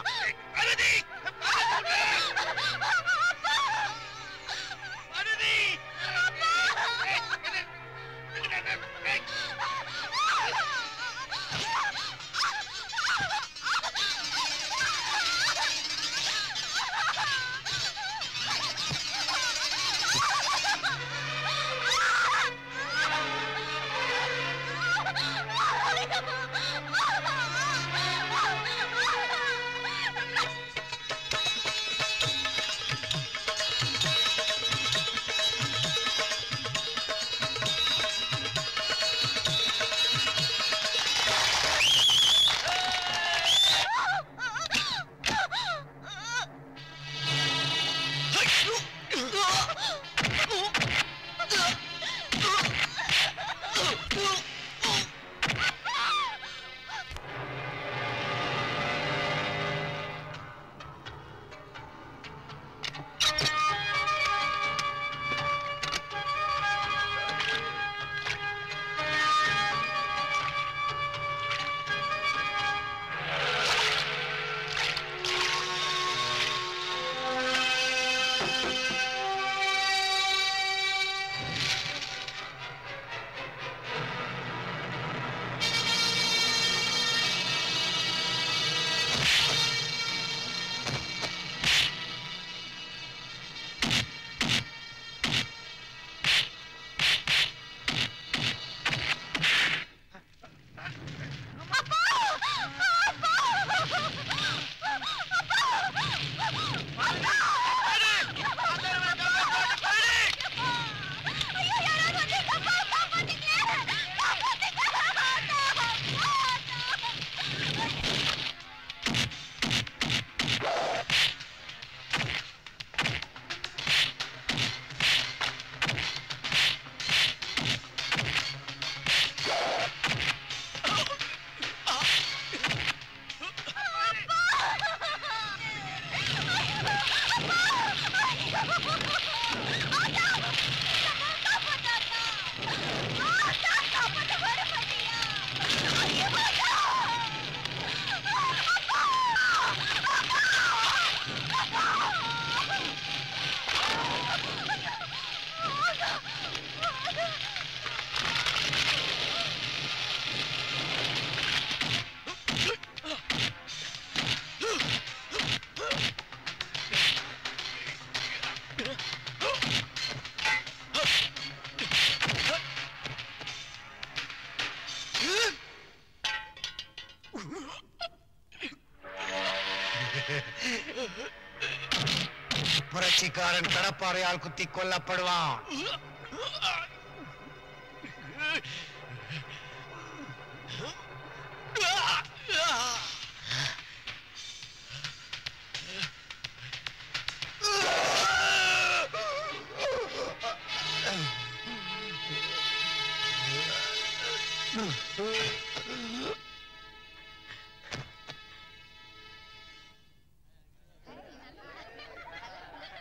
கட்சிக்காரன் கடப்பாறையால் குத்தி கொல்லப்படுவான்.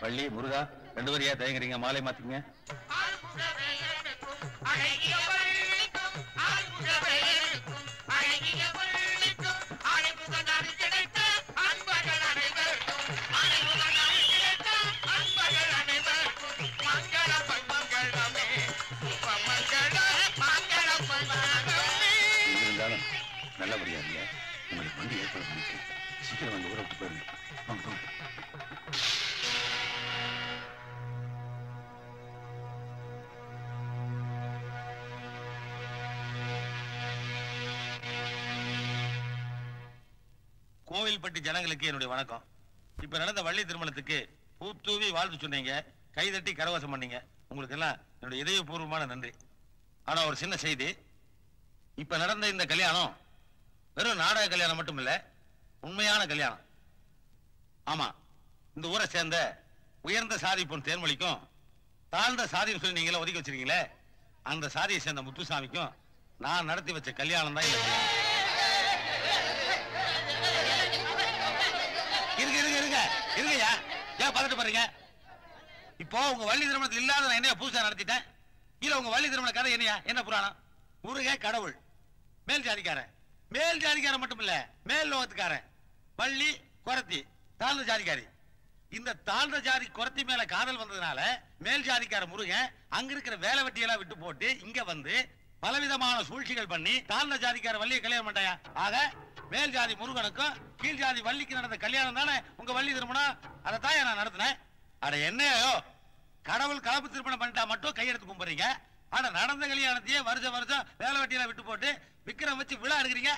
வள்ளி, முருகா, ரெண்டு வரியா தயங்குறீங்க? மாலை மாத்திங்க. இருந்தாலும் நல்லபடியா இல்லையா? உங்களுக்கு வண்டி ஏற்பாடு பண்ணிட்டு சீக்கிரம் வந்து ஊரை விட்டு போயிருங்க. வாங்க போங்க. கோவில்பட்டி ஜனங்களுக்கு என்னுடைய வணக்கம். இப்ப நடந்த வள்ளி திருமணத்துக்கு பூத்தூவி வாழ்த்து சொன்னீங்க, கைதட்டி கரவாசம் பண்ணீங்க. உங்களுக்கு எல்லாம் என்னுடைய இதயபூர்வமான நன்றி. ஆனா ஒரு சின்ன செய்தி, இப்ப நடந்த இந்த கல்யாணம் வெறும் நாடக கல்யாணம் மட்டும் இல்ல, உண்மையான கல்யாணம். ஆமா, இந்த ஊரை சேர்ந்த உயர்ந்த சாதி பொன் தேன்மொழிக்கும் தாழ்ந்த சாதின்னு சொல்லி நீங்களே ஒதுக்கி வச்சிருக்கீங்களே, அந்த சாதியை சேர்ந்த முத்துசாமிக்கும் நான் நடத்தி வச்ச கல்யாணம் தான் இந்த கல்யாணம். இருங்கய்யா, ஏன் பதட்டு பாருங்க. இப்போ உங்க வள்ளி திருமணத்தில் இல்லாத நான் என்ன புதுசா நடத்திட்டேன்? இல்ல உங்க வள்ளி திருமண கதை என்னையா? என்ன புராணம்? முருகன் கடவுள், மேல் ஜாதிக்காரன். மேல் ஜாதிக்காரன் மட்டும் இல்ல, மேல் லோகத்துக்காரன். வள்ளி குரத்தி, தாழ்ந்த ஜாதிக்காரி. இந்த தாழ்ந்த ஜாதி குரத்தி மேல காதல் வந்ததுனால மேல் ஜாதிக்கார முருகன் அங்க இருக்கிற வேலை வெட்டியெல்லாம் விட்டு போட்டு இங்க வந்து பலவிதமான சூழ்ச்சிகள் பண்ணி தாழ்ந்த ஜாதிக்கார வள்ளியை கல்யாணம் பண்ணிட்டாயா. ஆக மேல் ஜாதி முருகனுக்கும் கீழ் ஜாதி வள்ளிக்கு நடந்த கல்யாணம் தானே உங்க வள்ளி திருமணம். அதை தான் நான் நடத்தினேன். அட என்னையோ, கடவுள் கலப்பு திருமணம் பண்ணிட்டா மட்டும் கையெடுத்து கும்பிடுறீங்க. ஆனா நடந்த கல்யாணத்தையே வருஷம் வேலை வெட்டியெல்லாம் விட்டு போட்டு விக்கிரம் வச்சு விழா எடுக்கிறீங்க.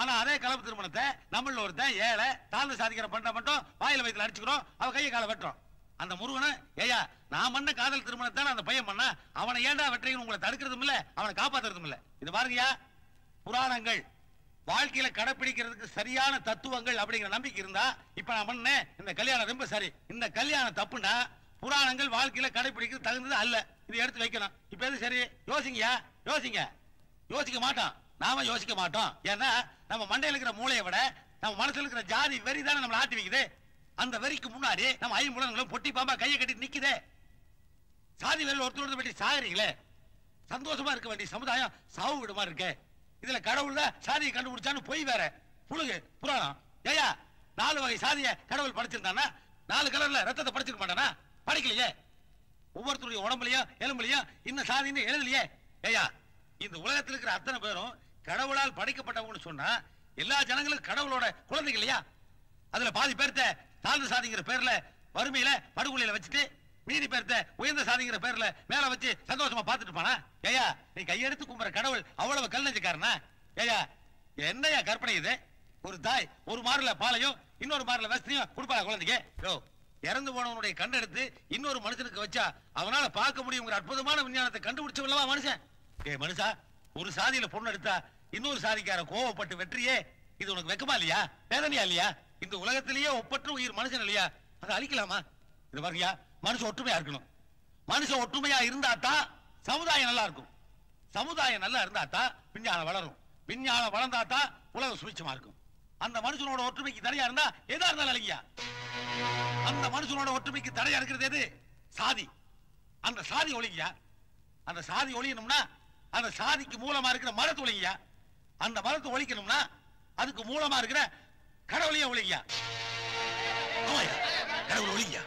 ஆனா அதே கலப்பு திருமணத்தை நம்மள ஒருத்தன் ஏழை தாழ்ந்த சாதிக்கிற பண்ணா மட்டும் வாயில வயிற்றுல அடிச்சுக்கிறோம், அவ கையை காலை வெட்டுறோம். அந்த முருகனை ஏயா நான் பண்ண காதல் திருமணத்தான அந்த பையன் பண்ணா, அவனை ஏண்டா வெட்டுறீங்கன்னு உங்களை தடுக்கிறதும் இல்ல, அவனை காப்பாத்துறதும் இல்ல. இது பாருங்கயா, புராணங்கள் வாழ்க்கையில கடைபிடிக்கிறதுக்கு சரியான தத்துவங்கள் அப்படிங்கிற நம்பிக்கை இருந்தா இப்ப நான் பண்ணேன் இந்த கல்யாணம் ரொம்ப சரி. இந்த கல்யாணம் தப்புனா புராணங்கள் வாழ்க்கையில கடைபிடிக்கிறது தகுந்தது அல்ல. இது எடுத்து வைக்கணும். இப்ப எது சரி? யோசிங்கயா, யோசிங்க. யோசிக்க மாட்டோம், நாம யோசிக்க மாட்டோம். ஏன்னா நம்ம மண்டையில இருக்கிற மூளையை விட நம்ம மனசுல இருக்கிற ஜாதி வெறி தானே நம்மளை ஆட்டி வைக்குது. அந்த வெறிக்கு முன்னாடி நம்ம ஐம்புலன்களும் பொட்டி பாம்பா கையை கட்டி நிக்குதே. சாதி வெறியில் ஒருத்தர் வெட்டி சாகுறீங்களே. சந்தோஷமா இருக்க வேண்டிய சமுதாயம் சாவு விடுமா இருக்கு. இதுல கடவுள் தான் சாதியை கண்டுபிடிச்சான்னு பொய் வேற புழுகு புராணம். ஏயா 4 வகை சாதிய கடவுள் படைச்சிருந்தானா 4 கலர்ல ரத்தத்தை படைச்சிருக்க மாட்டானா? படைக்கலையே. ஒவ்வொருத்தருடைய உடம்புலயும் எலும்புலயும் இன்னும் சாதின்னு எழுதலையே. ஏயா இந்த உலகத்தில் இருக்கிற அத்தனை பேரும் கடவுளால் படைக்கப்பட்டவங்கன்னு சொன்னா எல்லா ஜனங்களும் கடவுளோட குழந்தைகள் இல்லையா? அதுல பாதி பேர்த்த தாழ்ந்த சாதிங்கிற பேர்ல வறுமையில படுகொலையில வச்சுட்டு மீதி பேர்த்த உயர்ந்த சாதிங்கிற பேர்ல மேல வச்சு சந்தோஷமா பாத்துட்டு போனா? ஏயா நீ கையெடுத்து கும்புற கடவுள் அவ்வளவு கல் நெஞ்சுக்காரனா? ஏயா என்னையா கற்பனை இது? ஒரு தாய் ஒரு மாறுல பாலையும் இன்னொரு மாறுல வசதியும் கொடுப்பா குழந்தைக்கு? இறந்து போனவனுடைய கண்டெடுத்து இன்னொரு மனுஷனுக்கு வச்சா அவனால பார்க்க முடியுங்கிற அற்புதமான விஞ்ஞானத்தை கண்டுபிடிச்சவல்லவா மனுஷன். மனுஷா, ஒரு சாதியில பொண்ணு எடுத்தா இன்னொரு சாதிக்கார கோவப்பட்டு வெற்றியே, இது உனக்கு வெக்கமா இல்லையா? வேதனையா இல்லையா? இந்த உலகத்திலேயே ஒப்பற்ற உயிர் மனுஷன் இல்லையா? அதை அழிக்கலாமா? இது பாருங்கயா, மனுஷன் ஒற்றுமையா இருக்கணும். மனுஷன் ஒற்றுமையா இருந்தா தான் சமுதாயம் நல்லா இருக்கும். சமுதாயம் நல்லா இருந்தா தான் விஞ்ஞானம் வளரும். விஞ்ஞானம் வளர்ந்தா தான் உலகம் சுபிட்சமா இருக்கும். அந்த மனுஷனோட ஒற்றுமைக்கு தடையா இருந்தா எதா இருந்தாலும் அழகியா. அந்த மனுஷனோட ஒற்றுமைக்கு தடையா இருக்கிறது எது? சாதி. அந்த சாதி ஒழிங்கயா. அந்த சாதி ஒழியணும்னா அந்த சாதிக்கு மூலமா இருக்கிற மரத்தை ஒழிங்கயா. அந்த மரத்தை ஒழிக்கணும்னா அதுக்கு மூலமா இருக்கிற கடவுளையே ஒழிங்கயா. கடவுள் ஒழிங்கயா.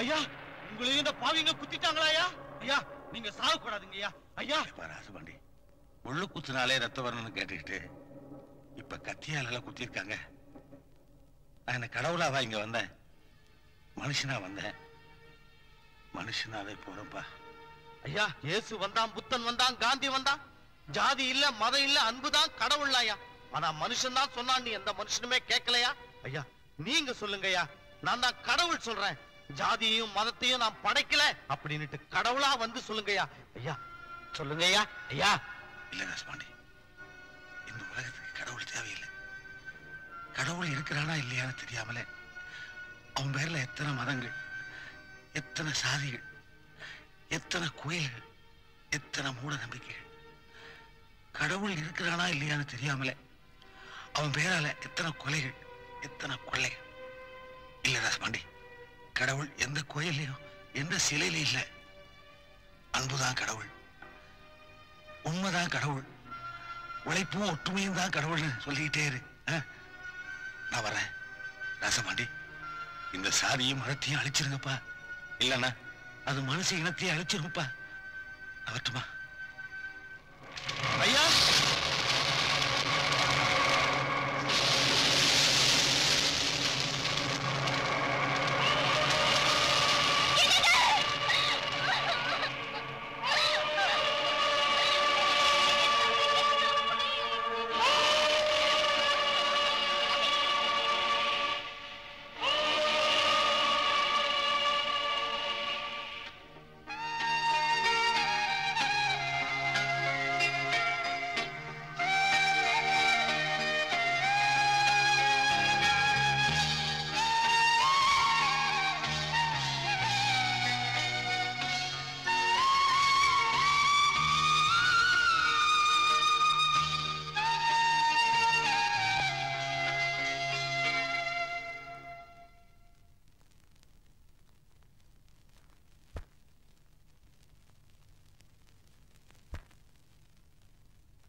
ஐயா உங்களையும் இந்த பாவிங்க குத்திட்டாங்களா ஐயா? ஐயா நீங்க சாகக்கூடாதுங்க ஐயா. ஐயா ராசபாண்டி முள்ளு குத்துனாலே ரத்தம் வரணும்னு கேட்டுக்கிட்டு இப்ப கத்தியால குத்திருக்காங்க. நான் என்ன கடவுளாவா இங்க வந்தேன்? மனுஷனா வந்தேன், மனுஷனாவே போறப்பா. ஐயா இயேசு வந்தான், புத்தன் வந்தான், காந்தி வந்தான். ஜாதி இல்ல மதம் இல்ல அன்புதான் கடவுள் ஐயா. ஆனா மனுஷன் தான் சொன்னான், எந்த மனுஷனுமே கேட்கலையா? ஐயா நீங்க சொல்லுங்க ஐயா. நான் தான் கடவுள் சொல்றேன், ஜாதியையும் மதத்தையும் நான் படைக்கல அப்படின்னுட்டு கடவுளா வந்து சொல்லுங்க ஐயா. ஐயா சொல்லுங்க ஐயா. ஐயா இல்ல ராசபாண்டி, இந்த உலகத்துக்கு கடவுள் தேவையில்லை. கடவுள் இருக்கிறானா இல்லையான்னு தெரியாமலே அவன் பேர்ல எத்தனை மதங்கள், எத்தனை சாதிகள், எத்தனை கோயில்கள், எத்தனை மூட நம்பிக்கைகள். கடவுள் இருக்கிறானா இல்லையான்னு தெரியாமலே அவன் பேரால எத்தனை கொலைகள், எத்தனை கொள்ளைகள். இல்ல ராசபாண்டி, கடவுள் எந்த கோயிலையும் எந்த சிலையிலும் இல்ல. அன்புதான் கடவுள், உண்மைதான் கடவுள், உழைப்பும் ஒற்றுமையும் தான் கடவுள்னு சொல்லிக்கிட்டே இரு. நான் வரேன் ராசபாண்டி. இந்த சாதியும் மதத்தையும் அழிச்சிருங்கப்பா, இல்லன்னா அது மனுஷ இனத்தையும் அழிச்சிருங்கப்பா. அவற்றுமா